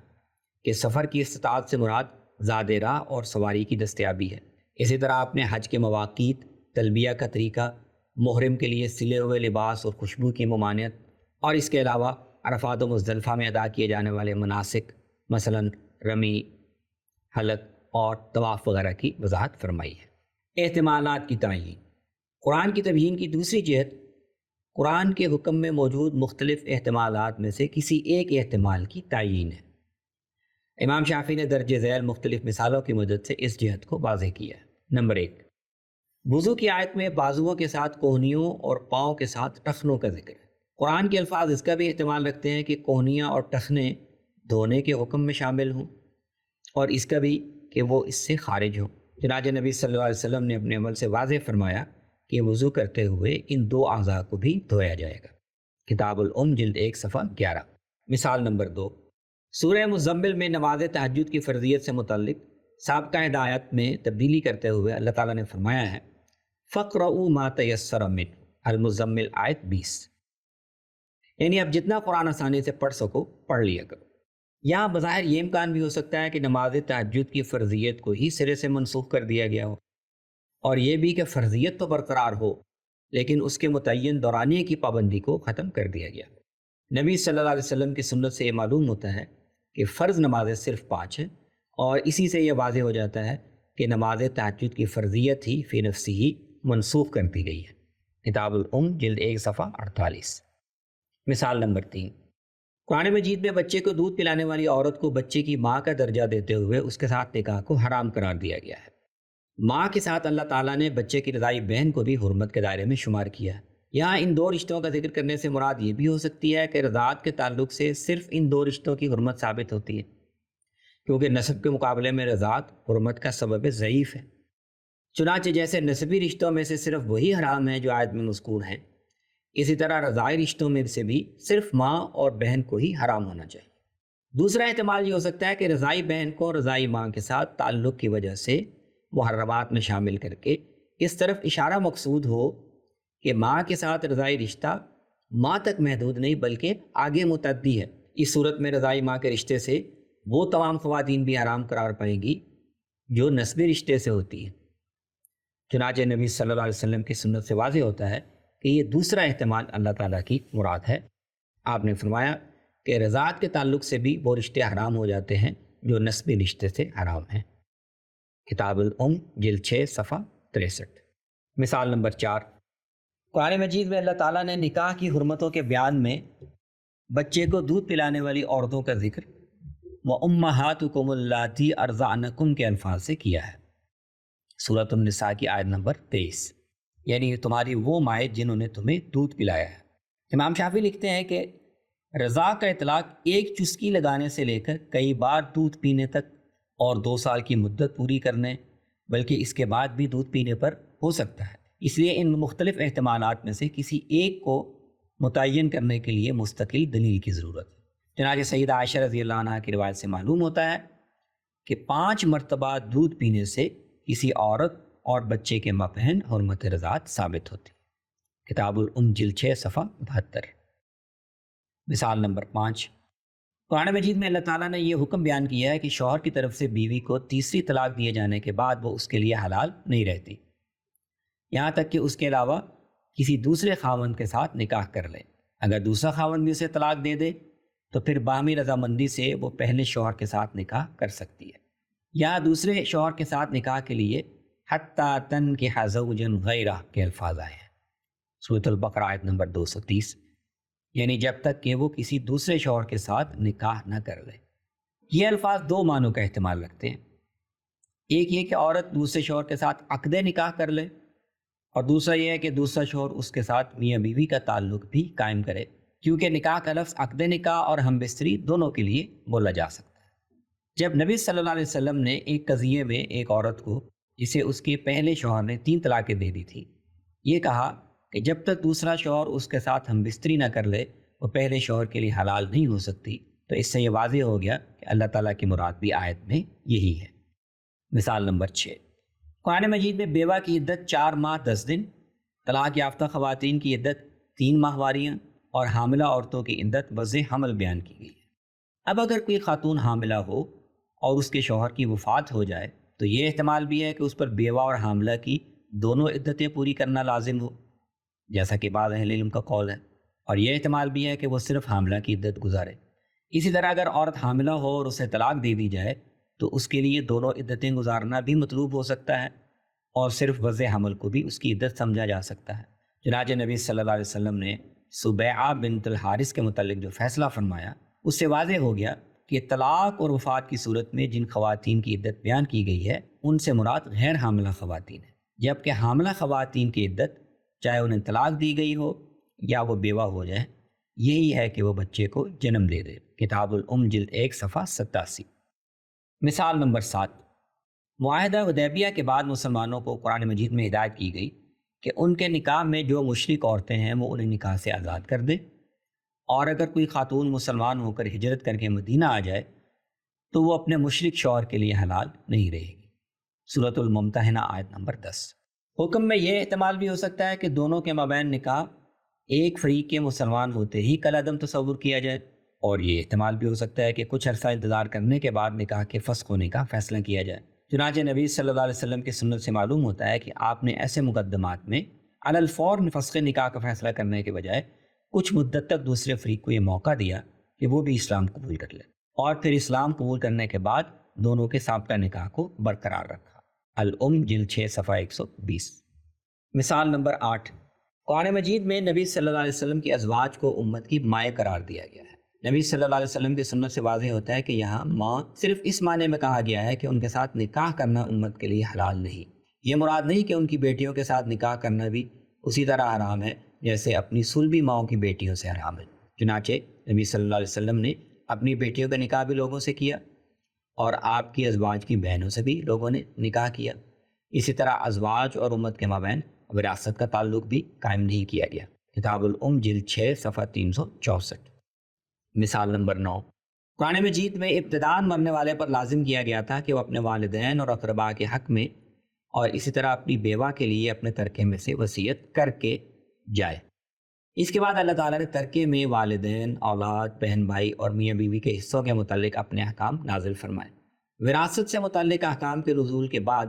[SPEAKER 1] کہ سفر کی استطاعت سے مراد زاد راہ اور سواری کی دستیابی ہے۔ اسی طرح آپ نے حج کے مواقیت، تلبیہ کا طریقہ، محرم کے لیے سلے ہوئے لباس اور خوشبو کی ممانعت، اور اس کے علاوہ عرفات و مزدلفہ میں ادا کیے جانے والے مناسک، مثلاً رمی، حلق اور طواف وغیرہ کی وضاحت فرمائی ہے۔ احتمالات کی تعیین۔ قرآن کی تبیین کی دوسری جہت قرآن کے حکم میں موجود مختلف احتمالات میں سے کسی ایک احتمال کی تعیین ہے۔ امام شافعی نے درج ذیل مختلف مثالوں کی مدد سے اس جہت کو واضح کیا ہے۔ نمبر 1، وضو کی آیت میں بازوؤں کے ساتھ کوہنیوں اور پاؤں کے ساتھ ٹخنوں کا ذکر ہے۔ قرآن کے الفاظ اس کا بھی احتمال رکھتے ہیں کہ کوہنیاں اور ٹخنے دھونے کے حکم میں شامل ہوں، اور اس کا بھی کہ وہ اس سے خارج ہوں۔ چنانچہ نبی صلی اللہ علیہ وسلم نے اپنے عمل سے واضح فرمایا کہ وضو کرتے ہوئے ان 2 اعضاء کو بھی دھویا جائے گا۔ کتاب الام جلد 1 صفحہ 11۔ مثال نمبر 2، سورہ مزمل میں نماز تہجد کی فرضیت سے متعلق سابقہ ہدایت میں تبدیلی کرتے ہوئے اللہ تعالیٰ نے فرمایا ہے فَقْرَؤُوا مَا تَيَسَّرَ مِنْهُ المزمل آیت 20، یعنی اب جتنا قرآن آسانی سے پڑھ سکو پڑھ لیا کرو۔ یہاں بظاہر یہ امکان بھی ہو سکتا ہے کہ نماز تہجد کی فرضیت کو ہی سرے سے منسوخ کر دیا گیا ہو، اور یہ بھی کہ فرضیت تو برقرار ہو لیکن اس کے متعین دورانیے کی پابندی کو ختم کر دیا گیا۔ نبی صلی اللہ علیہ وسلم کی سنت سے یہ معلوم ہوتا ہے کہ فرض نمازیں صرف 5 ہیں، اور اسی سے یہ واضح ہو جاتا ہے کہ نماز تہجد کی فرضیت ہی فی نفسی ہی منسوخ کر دی گئی ہے۔ کتاب جلد 1 صفحہ 48۔ مثال نمبر 3، قرآن مجید میں بچے کو دودھ پلانے والی عورت کو بچے کی ماں کا درجہ دیتے ہوئے اس کے ساتھ نکاح کو حرام قرار دیا گیا ہے۔ ماں کے ساتھ اللہ تعالیٰ نے بچے کی رضائی بہن کو بھی حرمت کے دائرے میں شمار کیا ہے۔ یہاں ان 2 رشتوں کا ذکر کرنے سے مراد یہ بھی ہو سکتی ہے کہ رضاعت کے تعلق سے صرف ان 2 رشتوں کی حرمت ثابت ہوتی ہے، کیونکہ نسب کے مقابلے میں رضاعت حرمت کا سبب ضعیف ہے۔ چنانچہ جیسے نسبی رشتوں میں سے صرف وہی حرام ہیں جو آیت میں مذکور ہیں، اسی طرح رضاعی رشتوں میں سے بھی صرف ماں اور بہن کو ہی حرام ہونا چاہیے۔ دوسرا احتمال یہ ہو سکتا ہے کہ رضائی بہن کو رضائی ماں کے ساتھ تعلق کی وجہ سے محرمات میں شامل کر کے اس طرف اشارہ مقصود ہو کہ ماں کے ساتھ رضائی رشتہ ماں تک محدود نہیں بلکہ آگے متعدی ہے۔ اس صورت میں رضائی ماں کے رشتے سے وہ تمام خواتین بھی حرام قرار پائیں گی جو نسبی رشتے سے ہوتی ہیں۔ چنانچہ نبی صلی اللہ علیہ وسلم کی سنت سے واضح ہوتا ہے کہ یہ دوسرا احتمال اللہ تعالیٰ کی مراد ہے۔ آپ نے فرمایا کہ رضاعت کے تعلق سے بھی وہ رشتے حرام ہو جاتے ہیں جو نسبی رشتے سے حرام ہیں۔ کتاب جلد 6 صفحہ 63۔ مثال نمبر 4، قرآن مجید میں اللہ تعالیٰ نے نکاح کی حرمتوں کے بیان میں بچے کو دودھ پلانے والی عورتوں کا ذکر وَأُمَّهَاتُكُمُ اللَّاتِي أَرْضَعْنَكُمْ کے الفاظ سے کیا ہے۔ سورۃ النساء کی آیت نمبر 23، یعنی تمہاری وہ مائیں جنہوں نے تمہیں دودھ پلایا ہے۔ امام شافعی لکھتے ہیں کہ رضاع کا اطلاق ایک چسکی لگانے سے لے کر کئی بار دودھ پینے تک اور 2 سال کی مدت پوری کرنے بلکہ اس کے بعد بھی دودھ پینے پر ہو سکتا ہے۔ اس لیے ان مختلف احتمالات میں سے کسی ایک کو متعین کرنے کے لیے مستقل دلیل کی ضرورت ہے۔ چنانچہ سیدہ عائشہ رضی اللہ عنہا کی روایت سے معلوم ہوتا ہے کہ 5 مرتبہ دودھ پینے سے کسی عورت اور بچے کے مابین حرمت رضاعت ثابت ہوتی۔ کتاب جلد 6 صفحہ 72۔ مثال نمبر 5، قرآن مجید میں اللہ تعالیٰ نے یہ حکم بیان کیا ہے کہ شوہر کی طرف سے بیوی کو تیسری طلاق دیے جانے کے بعد وہ اس کے لیے حلال نہیں رہتی، یہاں تک کہ اس کے علاوہ کسی دوسرے خاوند کے ساتھ نکاح کر لے۔ اگر دوسرا خاوند بھی اسے طلاق دے دے تو پھر باہمی رضامندی سے وہ پہلے شوہر کے ساتھ نکاح کر سکتی ہے۔ یہاں دوسرے شوہر کے ساتھ نکاح کے لیے حتیٰ تنکح زوجا غیرہ کے الفاظ آئے ہیں۔ سورۃ البقرہ آیت نمبر 230، یعنی جب تک کہ وہ کسی دوسرے شوہر کے ساتھ نکاح نہ کر لے۔ یہ الفاظ 2 معنوں کا احتمال رکھتے ہیں، ایک یہ کہ عورت دوسرے شوہر کے ساتھ عقد نکاح کر لے، اور دوسرا یہ ہے کہ دوسرا شوہر اس کے ساتھ میاں بیوی کا تعلق بھی قائم کرے، کیونکہ نکاح کا لفظ عقد نکاح اور ہم بستری دونوں کے لیے بولا جا سکتا ہے۔ جب نبی صلی اللہ علیہ وسلم نے ایک قضیے میں ایک عورت کو جسے اس کے پہلے شوہر نے 3 طلاقیں دے دی تھی، یہ کہا کہ جب تک دوسرا شوہر اس کے ساتھ ہم بستری نہ کر لے وہ پہلے شوہر کے لیے حلال نہیں ہو سکتی، تو اس سے یہ واضح ہو گیا کہ اللہ تعالیٰ کی مراد بھی آیت میں یہی ہے۔ مثال نمبر 6، قرآن مجید میں بیوہ کی عدت 4 ماہ 10 دن، طلاق یافتہ خواتین کی عدت 3 ماہواریاں اور حاملہ عورتوں کی عدت وضع حمل بیان کی گئی ہے۔ اب اگر کوئی خاتون حاملہ ہو اور اس کے شوہر کی وفات ہو جائے تو یہ احتمال بھی ہے کہ اس پر بیوہ اور حاملہ کی دونوں عدتیں پوری کرنا لازم ہو، جیسا کہ بعض اہل علم کا قول ہے، اور یہ احتمال بھی ہے کہ وہ صرف حاملہ کی عدت گزارے۔ اسی طرح اگر عورت حاملہ ہو اور اسے طلاق دے دی جائے تو اس کے لیے دونوں عدتیں گزارنا بھی مطلوب ہو سکتا ہے، اور صرف وضع حمل کو بھی اس کی عدت سمجھا جا سکتا ہے۔ چنانچہ نبی صلی اللہ علیہ وسلم نے سبیعہ بنت الحارث کے متعلق جو فیصلہ فرمایا اس سے واضح ہو گیا کہ طلاق اور وفات کی صورت میں جن خواتین کی عدت بیان کی گئی ہے ان سے مراد غیر حاملہ خواتین ہیں، جبکہ حاملہ خواتین کی عدت چاہے انہیں طلاق دی گئی ہو یا وہ بیوہ ہو جائے یہی ہے کہ وہ بچے کو جنم دے دے۔ کتاب جلد 1 صفحہ 87۔ مثال نمبر 7، معاہدہ حدیبیہ کے بعد مسلمانوں کو قرآن مجید میں ہدایت کی گئی کہ ان کے نکاح میں جو مشرک عورتیں ہیں وہ انہیں نکاح سے آزاد کر دیں، اور اگر کوئی خاتون مسلمان ہو کر ہجرت کر کے مدینہ آ جائے تو وہ اپنے مشرک شوہر کے لیے حلال نہیں رہے گی۔ سورۃ الممتحنہ آیت نمبر 10۔ حکم میں یہ احتمال بھی ہو سکتا ہے کہ دونوں کے مابین نکاح ایک فریق کے مسلمان ہوتے ہی کالعدم تصور کیا جائے، اور یہ احتمال بھی ہو سکتا ہے کہ کچھ عرصہ انتظار کرنے کے بعد نکاح کے فسخ ہونے کا فیصلہ کیا جائے۔ چنانچہ نبی صلی اللہ علیہ وسلم کی سنت سے معلوم ہوتا ہے کہ آپ نے ایسے مقدمات میں علی الفور فسخ نکاح کا فیصلہ کرنے کے بجائے کچھ مدت تک دوسرے فریق کو یہ موقع دیا کہ وہ بھی اسلام قبول کر لے، اور پھر اسلام قبول کرنے کے بعد دونوں کے سابقہ نکاح کو برقرار رکھا۔ الام جلد 6 صفحہ 120۔ مثال نمبر 8، قرآن مجید میں نبی صلی اللہ علیہ وسلم کی ازواج کو امت کی مائیں قرار دیا گیا ہے۔ نبی صلی اللہ علیہ وسلم کی سنت سے واضح ہوتا ہے کہ یہاں ماں صرف اس معنی میں کہا گیا ہے کہ ان کے ساتھ نکاح کرنا امت کے لیے حلال نہیں۔ یہ مراد نہیں کہ ان کی بیٹیوں کے ساتھ نکاح کرنا بھی اسی طرح حرام ہے جیسے اپنی صلبی ماؤں کی بیٹیوں سے حرام ہے۔ چنانچہ نبی صلی اللہ علیہ وسلم نے اپنی بیٹیوں کا نکاح بھی لوگوں سے کیا، اور آپ کی ازواج کی بہنوں سے بھی لوگوں نے نکاح کیا۔ اسی طرح ازواج اور امت کے مابین وراثت کا تعلق بھی قائم نہیں کیا گیا۔ کتاب الام جلد 6 صفحہ 364۔ مثال نمبر 9، قرآن مجید میں ابتداءً مرنے والے پر لازم کیا گیا تھا کہ وہ اپنے والدین اور اقرباء کے حق میں اور اسی طرح اپنی بیوہ کے لیے اپنے ترکے میں سے وصیت کر کے جائے۔ اس کے بعد اللہ تعالیٰ نے ترکے میں والدین، اولاد، بہن بھائی اور میاں بیوی کے حصوں کے متعلق اپنے احکام نازل فرمائے۔ وراثت سے متعلق احکام کے نزول کے بعد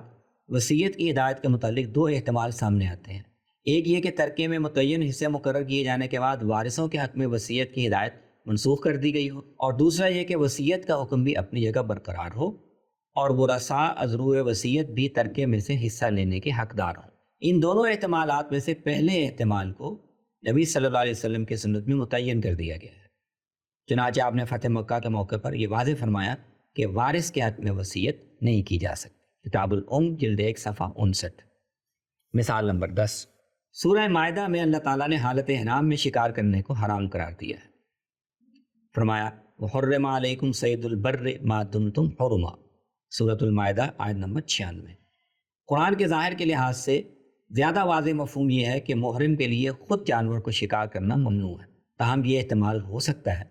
[SPEAKER 1] وصیت کی ہدایت کے متعلق دو احتمال سامنے آتے ہیں۔ ایک یہ کہ ترکے میں متعین حصے مقرر کیے جانے کے بعد وارثوں کے حق میں وصیت کی ہدایت منسوخ کر دی گئی ہو، اور دوسرا یہ کہ وصیت کا حکم بھی اپنی جگہ برقرار ہو اور ورثاء ازروع وصیت بھی ترکے میں سے حصہ لینے کے حقدار ہوں۔ ان دونوں احتمالات میں سے پہلے احتمال کو نبی صلی اللہ علیہ وسلم کی سنت میں متعین کر دیا گیا ہے۔ چنانچہ آپ نے فتح مکہ کے موقع پر یہ واضح فرمایا کہ وارث کے حق میں وصیت نہیں کی جا سکتی۔ کتاب الام جلد 1 صفحہ 59۔ مثال نمبر 10، سورہ مائدہ میں اللہ تعالیٰ نے حالت احرام میں شکار کرنے کو حرام قرار دیا ہے۔ فرمایا وحرم علیکم صید البر ما دمتم حرما، سورۃ المائدہ آیت نمبر 96۔ قرآن کے ظاہر کے لحاظ سے زیادہ واضح مفہوم یہ ہے کہ محرم کے لیے خود جانور کو شکار کرنا ممنوع ہے، تاہم یہ احتمال ہو سکتا ہے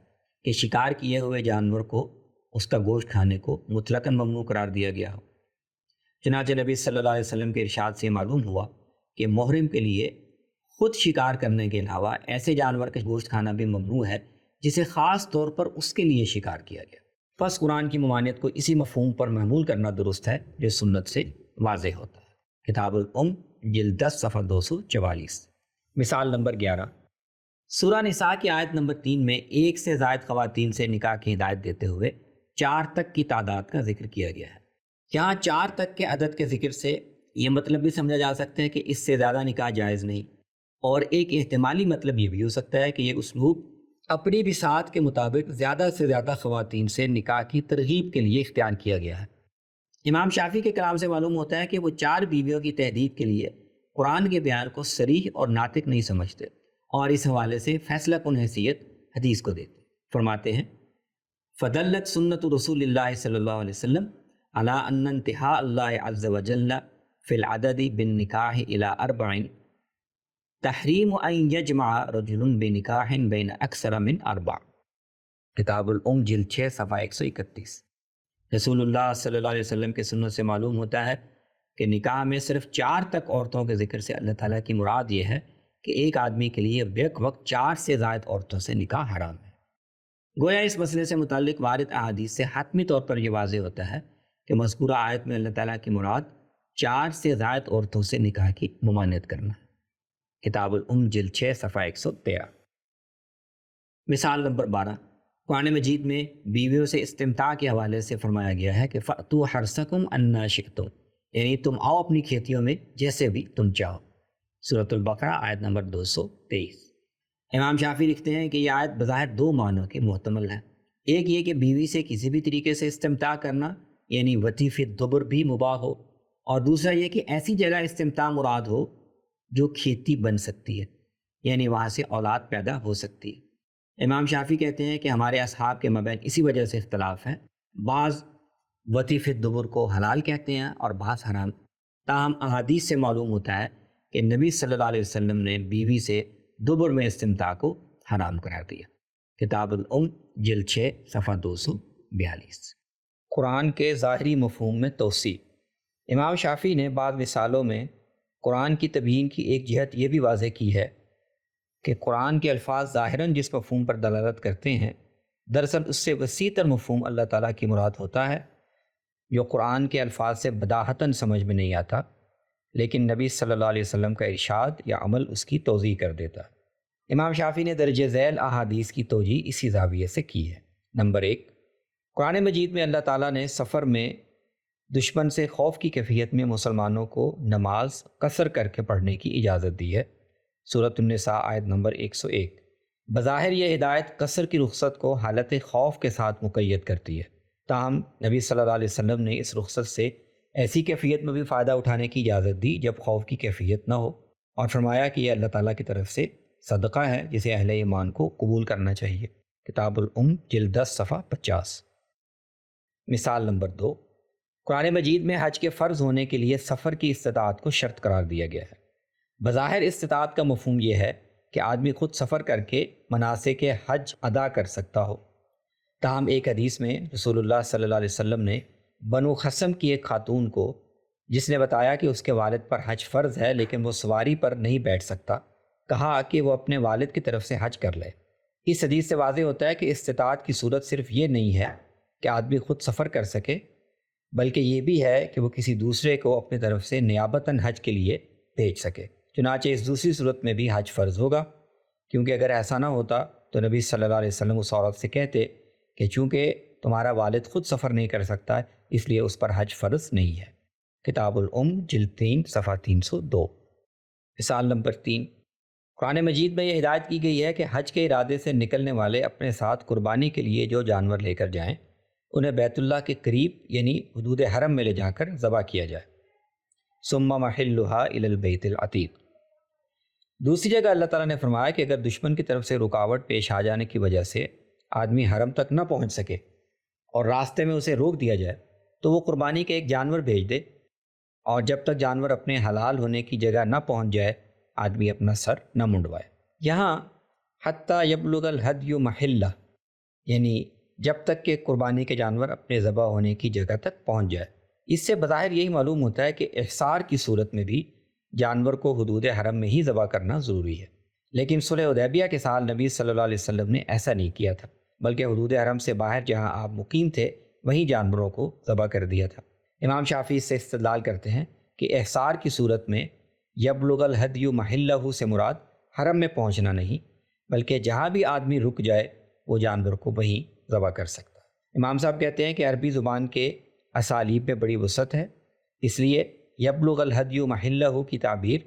[SPEAKER 1] کہ شکار کیے ہوئے جانور کو اس کا گوشت کھانے کو مطلقاً ممنوع قرار دیا گیا ہو۔ چنانچہ نبی صلی اللہ علیہ وسلم کے ارشاد سے معلوم ہوا کہ محرم کے لیے خود شکار کرنے کے علاوہ ایسے جانور کا گوشت کھانا بھی ممنوع ہے جسے خاص طور پر اس کے لیے شکار کیا گیا۔ پس قرآن کی ممانعت کو اسی مفہوم پر محمول کرنا درست ہے جو سنت سے واضح ہوتا ہے۔ کتاب الام جلد 10 صفحہ 244۔ مثال نمبر 11، سورہ نساء کی آیت نمبر 3 میں ایک سے زائد خواتین سے نکاح کی ہدایت دیتے ہوئے 4 تک کی تعداد کا ذکر کیا گیا ہے۔ یہاں 4 تک کے عدد کے ذکر سے یہ مطلب بھی سمجھا جا سکتا ہے کہ اس سے زیادہ نکاح جائز نہیں، اور ایک احتمالی مطلب یہ بھی ہو سکتا ہے کہ یہ اسلوب اپنی بساط کے مطابق زیادہ سے زیادہ خواتین سے نکاح کی ترغیب کے لیے اختیار کیا گیا ہے۔ امام شافعی کے کلام سے معلوم ہوتا ہے کہ وہ 4 بیویوں کی تحدید کے لیے قرآن کے بیان کو صریح اور ناطق نہیں سمجھتے، اور اس حوالے سے فیصلہ کن حیثیت حدیث کو دیتے۔ فرماتے ہیں فدلت سنت رسول اللہ صلی اللہ علیہ وسلم علی ان انتہاء اللہ عز وجل فی العدد بالنکاح الی 4 تحریم ان یجمع رجل بنکاح بین اکثر من 4۔ کتاب الام جلد 6 صفحہ 131۔ رسول اللہ صلی اللہ علیہ وسلم کے سنت سے معلوم ہوتا ہے کہ نکاح میں صرف 4 تک عورتوں کے ذکر سے اللہ تعالیٰ کی مراد یہ ہے کہ ایک آدمی کے لیے بیک وقت 4 سے زائد عورتوں سے نکاح حرام ہے۔ گویا اس مسئلے سے متعلق وارد احادیث سے حتمی طور پر یہ واضح ہوتا ہے کہ مذکورہ آیت میں اللہ تعالیٰ کی مراد 4 سے زائد عورتوں سے نکاح کی ممانعت کرنا ہے۔ کتاب الام جلد 6 صفحہ 113۔ مثال نمبر 12، قرآن مجید میں بیویوں سے استمتاع کے حوالے سے فرمایا گیا ہے کہ فَأْتُوا حَرْثَكُمْ أَنَّا شِئْتُمْ، یعنی تم آؤ اپنی کھیتیوں میں جیسے بھی تم چاہو۔ سورۃ البقرہ آیت نمبر 223۔ امام شافعی لکھتے ہیں کہ یہ آیت بظاہر 2 معنوں کے محتمل ہے۔ ایک یہ کہ بیوی سے کسی بھی طریقے سے استمتاع کرنا یعنی وطیف الدبر بھی مباح ہو، اور دوسرا یہ کہ ایسی جگہ استمتاع مراد ہو جو کھیتی بن سکتی ہے، یعنی وہاں سے اولاد پیدا ہو سکتی ہے۔ امام شافعی کہتے ہیں کہ ہمارے اصحاب کے مابین اسی وجہ سے اختلاف ہے، بعض وطیف الدبر کو حلال کہتے ہیں اور بعض حرام، تاہم احادیث سے معلوم ہوتا ہے کہ نبی صلی اللہ علیہ وسلم نے بیوی سے دبر میں استمتاع کو حرام قرار دیا۔ کتاب الام جلد 6 صفحہ 242۔ قرآن کے ظاہری مفہوم میں توسیع۔ امام شافعی نے بعض مثالوں میں قرآن کی تبیین کی ایک جہت یہ بھی واضح کی ہے کہ قرآن کے الفاظ ظاہراً جس مفہوم پر دلالت کرتے ہیں دراصل اس سے وسیع تر مفہوم اللہ تعالیٰ کی مراد ہوتا ہے جو قرآن کے الفاظ سے بداہتاً سمجھ میں نہیں آتا، لیکن نبی صلی اللہ علیہ وسلم کا ارشاد یا عمل اس کی توضیح کر دیتا ہے۔ امام شافعی نے درج ذیل احادیث کی توجیہ اسی زاویے سے کی ہے۔ نمبر 1، قرآن مجید میں اللہ تعالیٰ نے سفر میں دشمن سے خوف کی کیفیت میں مسلمانوں کو نماز قصر کر کے پڑھنے کی اجازت دی ہے۔ سورۃ النساء آیت نمبر 101۔ بظاہر یہ ہدایت قصر کی رخصت کو حالت خوف کے ساتھ مقید کرتی ہے، تاہم نبی صلی اللہ علیہ وسلم نے اس رخصت سے ایسی کیفیت میں بھی فائدہ اٹھانے کی اجازت دی جب خوف کی کیفیت نہ ہو، اور فرمایا کہ یہ اللہ تعالیٰ کی طرف سے صدقہ ہے جسے اہل ایمان کو قبول کرنا چاہیے۔ کتاب جلد 10 صفحہ 50۔ مثال نمبر 2، قرآن مجید میں حج کے فرض ہونے کے لیے سفر کی استطاعت کو شرط قرار دیا گیا ہے۔ بظاہر استطاعت کا مفہوم یہ ہے کہ آدمی خود سفر کر کے مناسک حج ادا کر سکتا ہو، تاہم ایک حدیث میں رسول اللہ صلی اللہ علیہ وسلم نے بنو خصم کی ایک خاتون کو، جس نے بتایا کہ اس کے والد پر حج فرض ہے لیکن وہ سواری پر نہیں بیٹھ سکتا، کہا کہ وہ اپنے والد کی طرف سے حج کر لے۔ اس حدیث سے واضح ہوتا ہے کہ استطاعت کی صورت صرف یہ نہیں ہے کہ آدمی خود سفر کر سکے، بلکہ یہ بھی ہے کہ وہ کسی دوسرے کو اپنی طرف سے نیابتاً حج کے لیے بھیج سکے۔ چنانچہ اس دوسری صورت میں بھی حج فرض ہوگا، کیونکہ اگر ایسا نہ ہوتا تو نبی صلی اللہ علیہ وسلم اس عورت سے کہتے کہ چونکہ تمہارا والد خود سفر نہیں کر سکتا اس لیے اس پر حج فرض نہیں ہے۔ کتاب جلد 3 صفحہ 302۔ مثال نمبر 3، قرآن مجید میں یہ ہدایت کی گئی ہے کہ حج کے ارادے سے نکلنے والے اپنے ساتھ قربانی کے لیے جو جانور لے کر جائیں انہیں بیت اللہ کے قریب یعنی حدود حرم میں لے جا کر ذبح کیا جائے۔ ثم محلھا الی البیت العتیق۔ دوسری جگہ اللہ تعالیٰ نے فرمایا کہ اگر دشمن کی طرف سے رکاوٹ پیش آ جانے کی وجہ سے آدمی حرم تک نہ پہنچ سکے اور راستے میں اسے روک دیا جائے تو وہ قربانی کے ایک جانور بھیج دے، اور جب تک جانور اپنے حلال ہونے کی جگہ نہ پہنچ جائے آدمی اپنا سر نہ منڈوائے۔ یہاں حتیٰ یبلغ الہدی محلہ یعنی جب تک کہ قربانی کے جانور اپنے ذبح ہونے کی جگہ تک پہنچ جائے۔ اس سے بظاہر یہی معلوم ہوتا ہے کہ احصار کی صورت میں بھی جانور کو حدود حرم میں ہی ذبح کرنا ضروری ہے، لیکن صلح حدیبیہ کے سال نبی صلی اللہ علیہ وسلم نے ایسا نہیں کیا تھا، بلکہ حدود حرم سے باہر جہاں آپ مقیم تھے وہیں جانوروں کو ذبح کر دیا تھا۔ امام شافعی اس سے استدلال کرتے ہیں کہ احصار کی صورت میں یبلغ الہدی محلہ سے مراد حرم میں پہنچنا نہیں، بلکہ جہاں بھی آدمی رک جائے وہ جانور کو وہیں ذبح کر سکتا ہے۔ امام صاحب کہتے ہیں کہ عربی زبان کے اسالیب میں بڑی وسعت ہے، اس لیے یبلغ الہدی محلہ کی تعبیر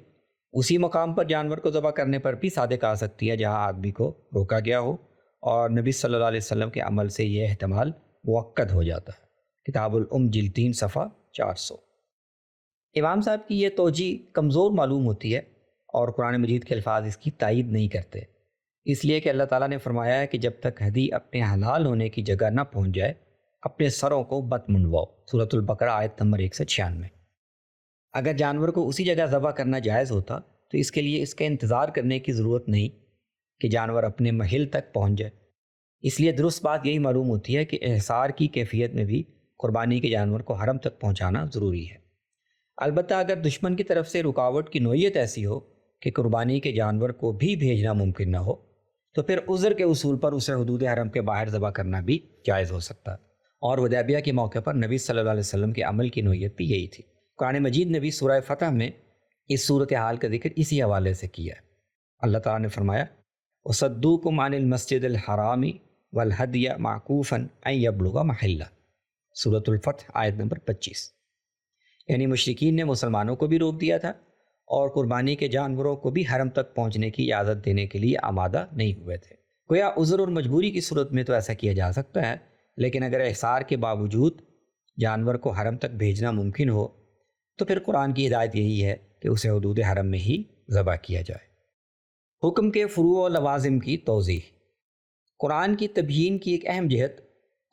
[SPEAKER 1] اسی مقام پر جانور کو ذبح کرنے پر بھی صادق آ سکتی ہے جہاں آدمی کو روکا گیا ہو، اور نبی صلی اللہ علیہ وسلم کے عمل سے یہ احتمال مؤکد ہو جاتا ہے۔ کتاب جلد 3 صفحہ 400۔ امام صاحب کی یہ توجیہ کمزور معلوم ہوتی ہے اور قرآن مجید کے الفاظ اس کی تائید نہیں کرتے، اس لیے کہ اللہ تعالیٰ نے فرمایا ہے کہ جب تک ہدی اپنے حلال ہونے کی جگہ نہ پہنچ جائے اپنے سروں کو مت منڈواؤ۔ سورۃ البقرہ آیت نمبر 196۔ اگر جانور کو اسی جگہ ذبح کرنا جائز ہوتا تو اس کے لیے اس کا انتظار کرنے کی ضرورت نہیں کہ جانور اپنے محل تک پہنچ جائے۔ اس لیے درست بات یہی معلوم ہوتی ہے کہ احصار کی کیفیت میں بھی قربانی کے جانور کو حرم تک پہنچانا ضروری ہے۔ البتہ اگر دشمن کی طرف سے رکاوٹ کی نوعیت ایسی ہو کہ قربانی کے جانور کو بھی بھیجنا ممکن نہ ہو تو پھر عذر کے اصول پر اسے حدود حرم کے باہر ذبح کرنا بھی جائز ہو سکتا ہے، اور حدیبیہ کے موقع پر نبی صلی اللہ علیہ وسلم کے عمل کی نوعیت بھی یہی تھی۔ قرآن مجید نے بھی سورہ فتح میں اس صورتحال کا ذکر اسی حوالے سے کیا ہے۔ اللہ تعالیٰ نے فرمایا وَصَدُّوكُمْ عَنِ الْمَسْجِدِ الْحَرَامِ وَالْهَدْيَ مَعْكُوفًا أَن يَبْلُغَ مَحِلَّهُ۔ سورۃ الفتح آیت نمبر 25۔ یعنی مشرکین نے مسلمانوں کو بھی روک دیا تھا اور قربانی کے جانوروں کو بھی حرم تک پہنچنے کی اجازت دینے کے لیے آمادہ نہیں ہوئے تھے۔ گویا عذر اور مجبوری کی صورت میں تو ایسا کیا جا سکتا ہے، لیکن اگر احصار کے باوجود جانور کو حرم تک بھیجنا ممکن ہو تو پھر قرآن کی ہدایت یہی ہے کہ اسے حدود حرم میں ہی ذبح کیا جائے۔ حکم کے فروع و لوازم کی توضیح۔ قرآن کی تبیین کی ایک اہم جہت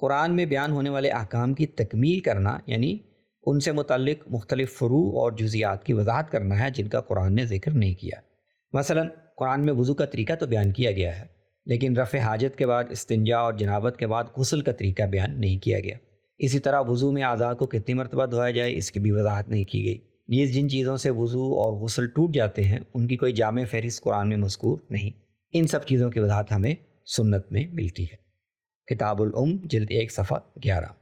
[SPEAKER 1] قرآن میں بیان ہونے والے احکام کی تکمیل کرنا، یعنی ان سے متعلق مختلف فروع اور جزیات کی وضاحت کرنا ہے جن کا قرآن نے ذکر نہیں کیا۔ مثلا قرآن میں وضو کا طریقہ تو بیان کیا گیا ہے، لیکن رفع حاجت کے بعد استنجا اور جنابت کے بعد غسل کا طریقہ بیان نہیں کیا گیا۔ اسی طرح وضو میں اعضاء کو کتنی مرتبہ دھویا جائے اس کی بھی وضاحت نہیں کی گئی۔ یہ جن چیزوں سے وضو اور غسل ٹوٹ جاتے ہیں ان کی کوئی جامع فہرست قرآن میں مذکور نہیں۔ ان سب چیزوں کی وضاحت ہمیں سنت میں ملتی ہے۔ کتاب جلد 1 صفحہ 11۔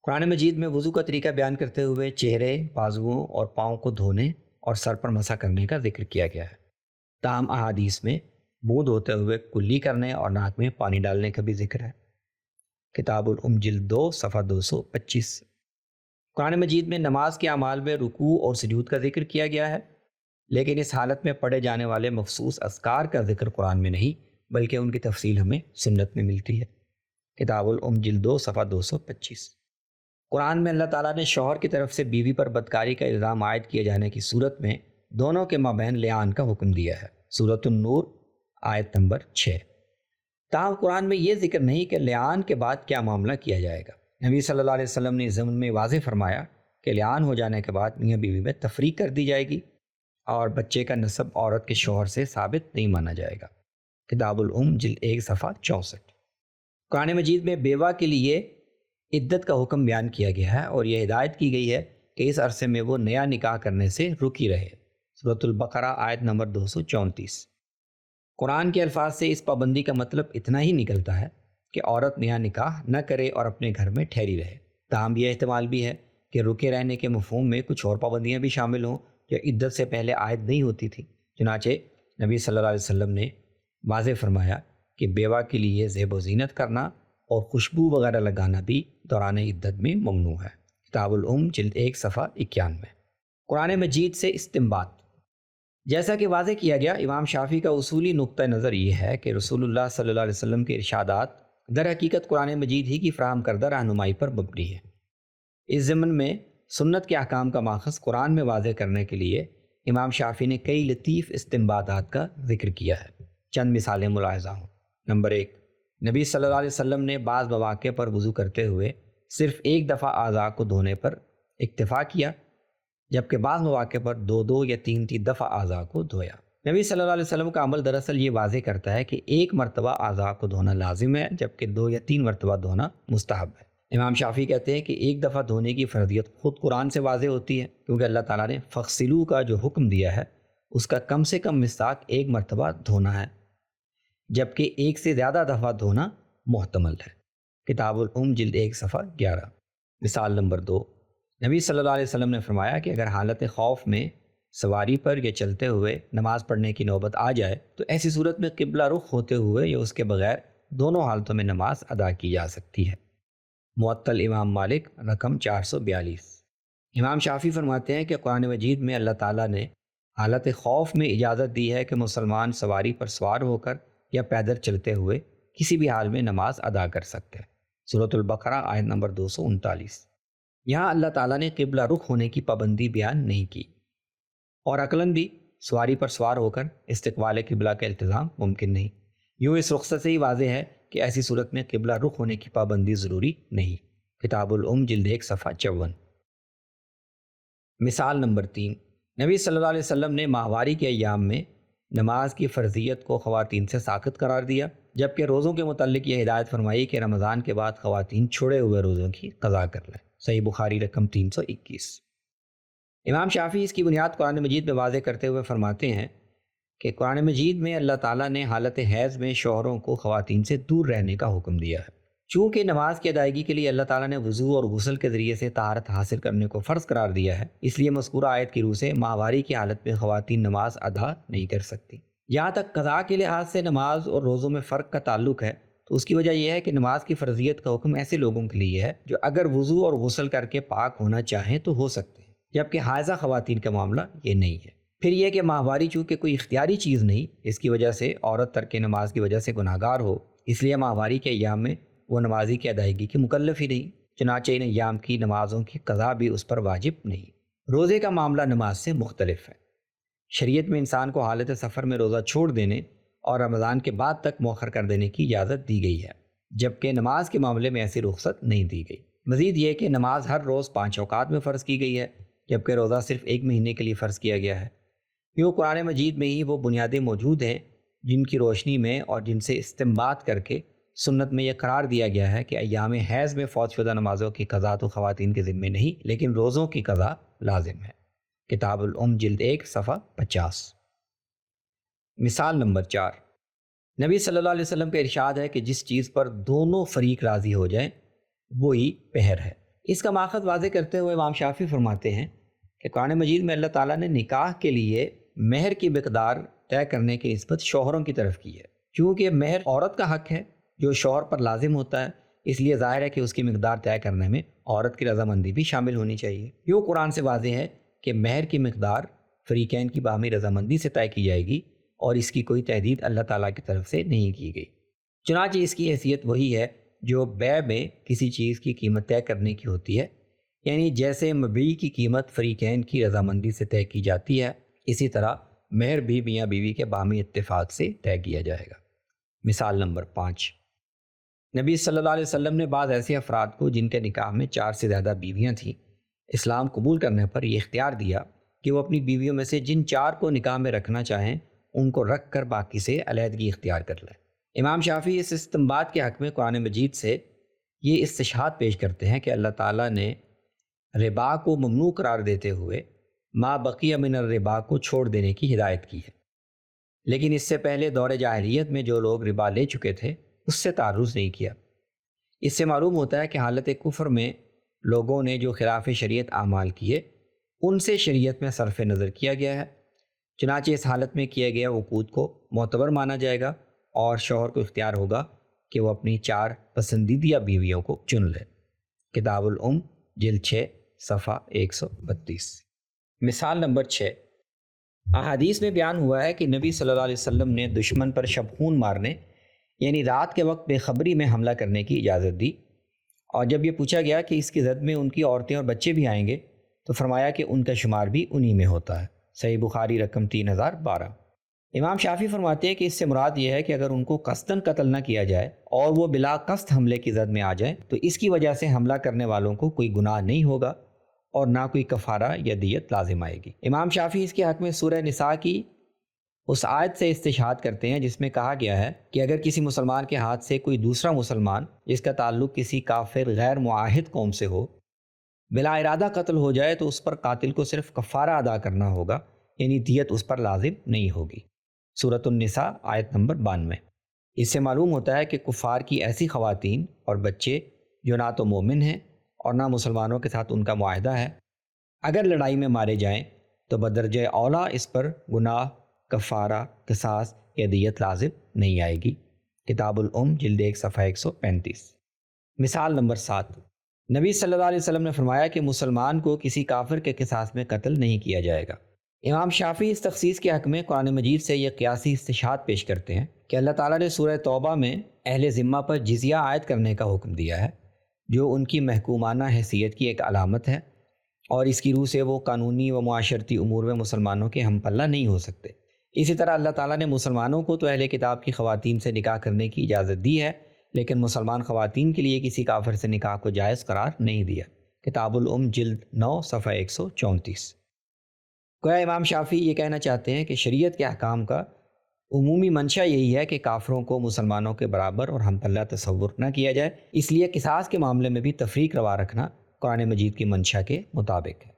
[SPEAKER 1] قرآن مجید میں وضو کا طریقہ بیان کرتے ہوئے چہرے، بازوؤں اور پاؤں کو دھونے اور سر پر مسح کرنے کا ذکر کیا گیا ہے۔ تاہم احادیث میں منہ دھوتے ہوئے کلی کرنے اور ناک میں پانی ڈالنے کا بھی ذکر ہے۔ کتاب الام جلد 2 صفحہ 225۔ قرآن مجید میں نماز کے اعمال میں رکوع اور سجود کا ذکر کیا گیا ہے، لیکن اس حالت میں پڑھے جانے والے مخصوص اذکار کا ذکر قرآن میں نہیں، بلکہ ان کی تفصیل ہمیں سنت میں ملتی ہے۔ کتاب الام جلد 2 صفحہ 225۔ قرآن میں اللہ تعالیٰ نے شوہر کی طرف سے بیوی پر بدکاری کا الزام عائد کیے جانے کی صورت میں دونوں کے مابین لعان کا حکم دیا ہے۔ سورۃ النور آیت نمبر 6۔ تاہم قرآن میں یہ ذکر نہیں کہ لعان کے بعد کیا معاملہ کیا جائے گا۔ نبی صلی اللہ علیہ وسلم نے اس ضمن میں واضح فرمایا کہ لعان ہو جانے کے بعد میاں بیوی میں تفریق کر دی جائے گی اور بچے کا نسب عورت کے شوہر سے ثابت نہیں مانا جائے گا۔ کتاب الام جلد 1 صفحہ 64۔ قرآن مجید میں بیوہ کے لیے عدت کا حکم بیان کیا گیا ہے اور یہ ہدایت کی گئی ہے کہ اس عرصے میں وہ نیا نکاح کرنے سے رکی رہے۔ سورۃ البقرہ آیت نمبر 234۔ قرآن کے الفاظ سے اس پابندی کا مطلب اتنا ہی نکلتا ہے کہ عورت نیا نکاح نہ کرے اور اپنے گھر میں ٹھہری رہے۔ تاہم یہ احتمال بھی ہے کہ رکے رہنے کے مفہوم میں کچھ اور پابندیاں بھی شامل ہوں جو عدت سے پہلے عائد نہیں ہوتی تھی۔ چنانچہ نبی صلی اللہ علیہ وسلم نے واضح فرمایا کہ بیوہ کے لیے زیب و زینت کرنا اور خوشبو وغیرہ لگانا بھی دوران عدت میں ممنوع ہے۔ کتاب الام جلد 1 صفحہ 91۔ قرآن مجید سے استنباط۔ جیسا کہ واضح کیا گیا، امام شافعی کا اصولی نقطہ نظر یہ ہے کہ رسول اللہ صلی اللہ علیہ وسلم کے ارشادات در حقیقت قرآن مجید ہی کی فراہم کردہ رہنمائی پر مبنی ہے۔ اس ضمن میں سنت کے احکام کا ماخذ قرآن میں واضح کرنے کے لیے امام شافعی نے کئی لطیف استنباطات کا ذکر کیا ہے۔ چند مثالیں ملاحظہ ہوں۔ نمبر 1، نبی صلی اللہ علیہ وسلم نے بعض مواقع پر وضو کرتے ہوئے صرف ایک دفعہ اعضاء کو دھونے پر اکتفا کیا، جبکہ بعض مواقع پر 2 یا 3 دفعہ اعضاء کو دھویا۔ نبی صلی اللہ علیہ وسلم کا عمل دراصل یہ واضح کرتا ہے کہ ایک مرتبہ اعضاء کو دھونا لازم ہے، جبکہ 2 یا 3 مرتبہ دھونا مستحب ہے۔ امام شافعی کہتے ہیں کہ ایک دفعہ دھونے کی فرضیت خود قرآن سے واضح ہوتی ہے، کیونکہ اللہ تعالیٰ نے فغسلوا کا جو حکم دیا ہے اس کا کم سے کم مصداق ایک مرتبہ دھونا ہے، جبکہ ایک سے زیادہ دفعہ دھونا محتمل ہے۔ کتاب الام جلد 1 صفحہ 11۔ مثال نمبر 2، نبی صلی اللہ علیہ وسلم نے فرمایا کہ اگر حالت خوف میں سواری پر یا چلتے ہوئے نماز پڑھنے کی نوبت آ جائے تو ایسی صورت میں قبلہ رخ ہوتے ہوئے یا اس کے بغیر دونوں حالتوں میں نماز ادا کی جا سکتی ہے۔ معطل امام مالک رقم 442۔ امام شافعی فرماتے ہیں کہ قرآن مجید میں اللہ تعالیٰ نے حالت خوف میں اجازت دی ہے کہ مسلمان سواری پر سوار ہو کر یا پیدل چلتے ہوئے کسی بھی حال میں نماز ادا کر سکتے ہیں۔ سورۃ البقرہ آیت نمبر 239۔ یہاں اللہ تعالیٰ نے قبلہ رخ ہونے کی پابندی بیان نہیں کی، اور عقلاً بھی سواری پر سوار ہو کر استقبال قبلہ کا التزام ممکن نہیں۔ یوں اس رخصت سے ہی واضح ہے کہ ایسی صورت میں قبلہ رخ ہونے کی پابندی ضروری نہیں۔ کتاب الام جلد 1 صفحہ 54۔ مثال نمبر 3، نبی صلی اللہ علیہ وسلم نے ماہواری کے ایام میں نماز کی فرضیت کو خواتین سے ساقط قرار دیا، جبکہ روزوں کے متعلق یہ ہدایت فرمائی کہ رمضان کے بعد خواتین چھوڑے ہوئے روزوں کی قضا کر لیں۔ صحیح بخاری رقم 321۔ امام شافعی اس کی بنیاد قرآن مجید میں واضح کرتے ہوئے فرماتے ہیں کہ قرآن مجید میں اللہ تعالیٰ نے حالت حیض میں شوہروں کو خواتین سے دور رہنے کا حکم دیا ہے۔ چونکہ نماز کی ادائیگی کے لیے اللہ تعالیٰ نے وضو اور غسل کے ذریعے سے طہارت حاصل کرنے کو فرض قرار دیا ہے، اس لیے مذکورہ آیت کی روح سے ماہواری کی حالت میں خواتین نماز ادا نہیں کر سکتی۔ یہاں تک قضاء کے لحاظ سے نماز اور روزوں میں فرق کا تعلق ہے تو اس کی وجہ یہ ہے کہ نماز کی فرضیت کا حکم ایسے لوگوں کے لیے ہے جو اگر وضو اور غسل کر کے پاک ہونا چاہیں تو ہو سکتے ہیں، جبکہ حائضہ خواتین کا معاملہ یہ نہیں ہے۔ پھر یہ کہ ماہواری چونکہ کوئی اختیاری چیز نہیں، اس کی وجہ سے عورت ترک نماز کی وجہ سے گناہگار ہو، اس لیے ماہواری کے ایام میں وہ نمازی کی ادائیگی کی مکلف ہی نہیں، چنانچہ ان ایام کی نمازوں کی قضا بھی اس پر واجب نہیں۔ روزے کا معاملہ نماز سے مختلف ہے۔ شریعت میں انسان کو حالت سفر میں روزہ چھوڑ دینے اور رمضان کے بعد تک مؤخر کر دینے کی اجازت دی گئی ہے، جبکہ نماز کے معاملے میں ایسی رخصت نہیں دی گئی۔ مزید یہ کہ نماز ہر روز 5 اوقات میں فرض کی گئی ہے، جبکہ روزہ صرف 1 مہینے کے لیے فرض کیا گیا ہے۔ یوں قرآن مجید میں ہی وہ بنیادیں موجود ہیں جن کی روشنی میں اور جن سے استنباط کر کے سنت میں یہ قرار دیا گیا ہے کہ ایام حیض میں فوت شدہ نمازوں کی قضا تو خواتین کے ذمے نہیں، لیکن روزوں کی قضا لازم ہے۔ کتاب الام جلد 1 صفحہ 50۔ مثال نمبر 4، نبی صلی اللہ علیہ وسلم کا ارشاد ہے کہ جس چیز پر دونوں فریق راضی ہو جائیں وہی پہر ہے۔ اس کا ماخذ واضح کرتے ہوئے امام شافعی فرماتے ہیں کہ قرآن مجید میں اللہ تعالیٰ نے نکاح کے لیے مہر کی مقدار طے کرنے کی نسبت شوہروں کی طرف کی ہے، کیونکہ مہر عورت کا حق ہے جو شوہر پر لازم ہوتا ہے، اس لیے ظاہر ہے کہ اس کی مقدار طے کرنے میں عورت کی رضامندی بھی شامل ہونی چاہیے۔ یوں قرآن سے واضح ہے کہ مہر کی مقدار فریقین کی باہمی رضامندی سے طے کی جائے گی اور اس کی کوئی تحدید اللہ تعالیٰ کی طرف سے نہیں کی گئی۔ چنانچہ اس کی حیثیت وہی ہے جو بیع میں کسی چیز کی قیمت طے کرنے کی ہوتی ہے، یعنی جیسے مبیع کی قیمت فریقین کی رضامندی سے طے کی جاتی ہے، اسی طرح مہر بھی میاں بیوی کے باہمی اتفاق سے طے کیا جائے گا۔ مثال نمبر 5، نبی صلی اللہ علیہ وسلم نے بعض ایسے افراد کو جن کے نکاح میں 4 سے زیادہ بیویاں تھیں، اسلام قبول کرنے پر یہ اختیار دیا کہ وہ اپنی بیویوں میں سے جن 4 کو نکاح میں رکھنا چاہیں ان کو رکھ کر باقی سے علیحدگی اختیار کر لیں۔ امام شافعی اس استنباط کے حق میں قرآن مجید سے یہ استشہاد پیش کرتے ہیں کہ اللہ تعالیٰ نے ربا کو ممنوع قرار دیتے ہوئے ما بقی من الربا کو چھوڑ دینے کی ہدایت کی ہے، لیکن اس سے پہلے دور جاہلیت میں جو لوگ ربا لے چکے تھے اس سے تعرض نہیں کیا۔ اس سے معلوم ہوتا ہے کہ حالت کفر میں لوگوں نے جو خلاف شریعت اعمال کیے ان سے شریعت میں صرف نظر کیا گیا ہے، چنانچہ اس حالت میں کیا گیا عقود کو معتبر مانا جائے گا اور شوہر کو اختیار ہوگا کہ وہ اپنی 4 پسندیدہ بیویوں کو چن لے۔ کتاب الام جلد 6 صفحہ 132۔ مثال نمبر 6، احادیث میں بیان ہوا ہے کہ نبی صلی اللہ علیہ وسلم نے دشمن پر شبخون مارنے یعنی رات کے وقت بے خبری میں حملہ کرنے کی اجازت دی، اور جب یہ پوچھا گیا کہ اس کی زد میں ان کی عورتیں اور بچے بھی آئیں گے تو فرمایا کہ ان کا شمار بھی انہی میں ہوتا ہے۔ صحیح بخاری رقم 3012۔ امام شافعی فرماتے ہیں کہ اس سے مراد یہ ہے کہ اگر ان کو قصداً قتل نہ کیا جائے اور وہ بلا قصد حملے کی زد میں آ جائیں تو اس کی وجہ سے حملہ کرنے والوں کو کوئی گناہ نہیں ہوگا اور نہ کوئی کفارہ یا دیت لازم آئے گی۔ امام شافعی اس کے حق میں سورہ نساء کی اس آیت سے استشہاد کرتے ہیں جس میں کہا گیا ہے کہ اگر کسی مسلمان کے ہاتھ سے کوئی دوسرا مسلمان جس کا تعلق کسی کافر غیر معاہد قوم سے ہو بلا ارادہ قتل ہو جائے تو اس پر قاتل کو صرف کفارہ ادا کرنا ہوگا، یعنی دیت اس پر لازم نہیں ہوگی۔ سورۃ النساء آیت نمبر 92۔ اس سے معلوم ہوتا ہے کہ کفار کی ایسی خواتین اور بچے جو نہ تو مومن ہیں اور نہ مسلمانوں کے ساتھ ان کا معاہدہ ہے، اگر لڑائی میں مارے جائیں تو بدرجہ اولا اس پر گناہ، کفارہ، قصاص یا دیت لازم نہیں آئے گی۔ کتاب الام جلد 1 صفحہ 135۔ مثال نمبر 7، نبی صلی اللہ علیہ وسلم نے فرمایا کہ مسلمان کو کسی کافر کے قصاص میں قتل نہیں کیا جائے گا۔ امام شافعی اس تخصیص کے حق میں قرآن مجید سے یہ قیاسی استشہاد پیش کرتے ہیں کہ اللہ تعالیٰ نے سورہ توبہ میں اہل ذمہ پر جزیہ عائد کرنے کا حکم دیا ہے، جو ان کی محکومانہ حیثیت کی ایک علامت ہے، اور اس کی روح سے وہ قانونی و معاشرتی امور میں مسلمانوں کے ہم پلہ نہیں ہو سکتے۔ اسی طرح اللہ تعالیٰ نے مسلمانوں کو تو اہل کتاب کی خواتین سے نکاح کرنے کی اجازت دی ہے، لیکن مسلمان خواتین کے لیے کسی کافر سے نکاح کو جائز قرار نہیں دیا۔ کتاب الام جلد 9 صفحہ 134۔ گویا امام شافعی یہ کہنا چاہتے ہیں کہ شریعت کے احکام کا عمومی منشا یہی ہے کہ کافروں کو مسلمانوں کے برابر اور ہم پلہ تصور نہ کیا جائے، اس لیے قصاص کے معاملے میں بھی تفریق روا رکھنا قرآن مجید کی منشا کے مطابق ہے۔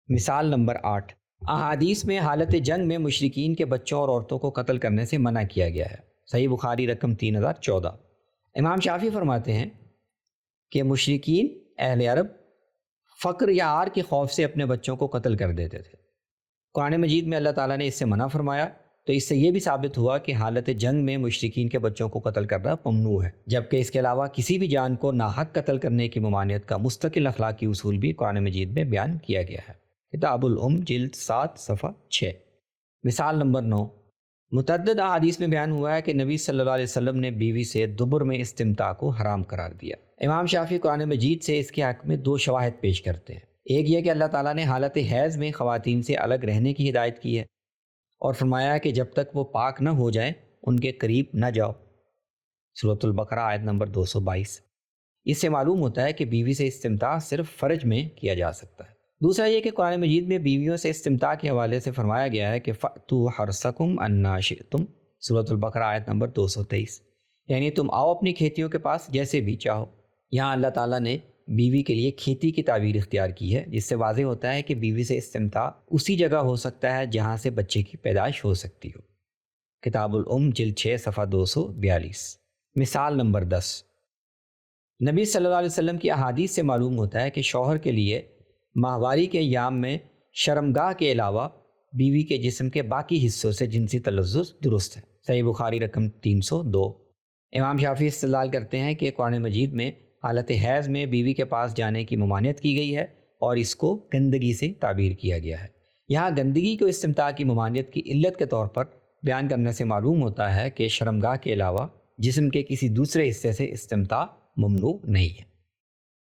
[SPEAKER 1] مثال نمبر 8، احادیث میں حالت جنگ میں مشرکین کے بچوں اور عورتوں کو قتل کرنے سے منع کیا گیا ہے۔ صحیح بخاری رقم 3014۔ امام شافعی فرماتے ہیں کہ مشرکین اہل عرب فقر یا عار کے خوف سے اپنے بچوں کو قتل کر دیتے تھے۔ قرآن مجید میں اللہ تعالیٰ نے اس سے منع فرمایا تو اس سے یہ بھی ثابت ہوا کہ حالت جنگ میں مشرکین کے بچوں کو قتل کرنا ممنوع ہے، جبکہ اس کے علاوہ کسی بھی جان کو ناحق قتل کرنے کی ممانعت کا مستقل اخلاقی اصول بھی قرآن مجید میں بیان کیا گیا ہے۔ کتاب الام جلد 7 صفحہ 6۔ مثال نمبر 9، متعدد احادیث میں بیان ہوا ہے کہ نبی صلی اللہ علیہ وسلم نے بیوی سے دبر میں استمتاع کو حرام قرار دیا۔ امام شافعی قرآن مجید سے اس کے حق میں 2 شواہد پیش کرتے ہیں۔ ایک یہ کہ اللہ تعالیٰ نے حالت حیض میں خواتین سے الگ رہنے کی ہدایت کی ہے اور فرمایا کہ جب تک وہ پاک نہ ہو جائیں ان کے قریب نہ جاؤ۔ سورۃ البقرہ آیت نمبر 222۔ اس سے معلوم ہوتا ہے کہ بیوی سے استمتاع صرف فرج میں کیا جا سکتا ہے۔ دوسرا یہ کہ قرآن مجید میں بیویوں سے استمتاع کے حوالے سے فرمایا گیا ہے کہ فَأْتُوا حَرْثَكُمْ أَنَّا شِئْتُمْ، سورۃ البقرہ آیت نمبر 223، یعنی تم آؤ اپنی کھیتیوں کے پاس جیسے بھی چاہو۔ یہاں اللہ تعالیٰ نے بیوی کے لیے کھیتی کی تعبیر اختیار کی ہے، جس سے واضح ہوتا ہے کہ بیوی سے استمتاع اسی جگہ ہو سکتا ہے جہاں سے بچے کی پیدائش ہو سکتی ہو۔ کتاب الام جلد 6 صفحہ 242۔ مثال نمبر 10، نبی صلی اللہ علیہ وسلم کی احادیث سے معلوم ہوتا ہے کہ شوہر کے لیے ماہواری کے ایام میں شرمگاہ کے علاوہ بیوی کے جسم کے باقی حصوں سے جنسی تلذذ درست ہے۔ صحیح بخاری رقم 302۔ امام شافعی استدلال کرتے ہیں کہ قرآن مجید میں حالت حیض میں بیوی کے پاس جانے کی ممانعت کی گئی ہے اور اس کو گندگی سے تعبیر کیا گیا ہے۔ یہاں گندگی کو استمتاع کی ممانعت کی علت کے طور پر بیان کرنے سے معلوم ہوتا ہے کہ شرمگاہ کے علاوہ جسم کے کسی دوسرے حصے سے استمتاع ممنوع نہیں ہے۔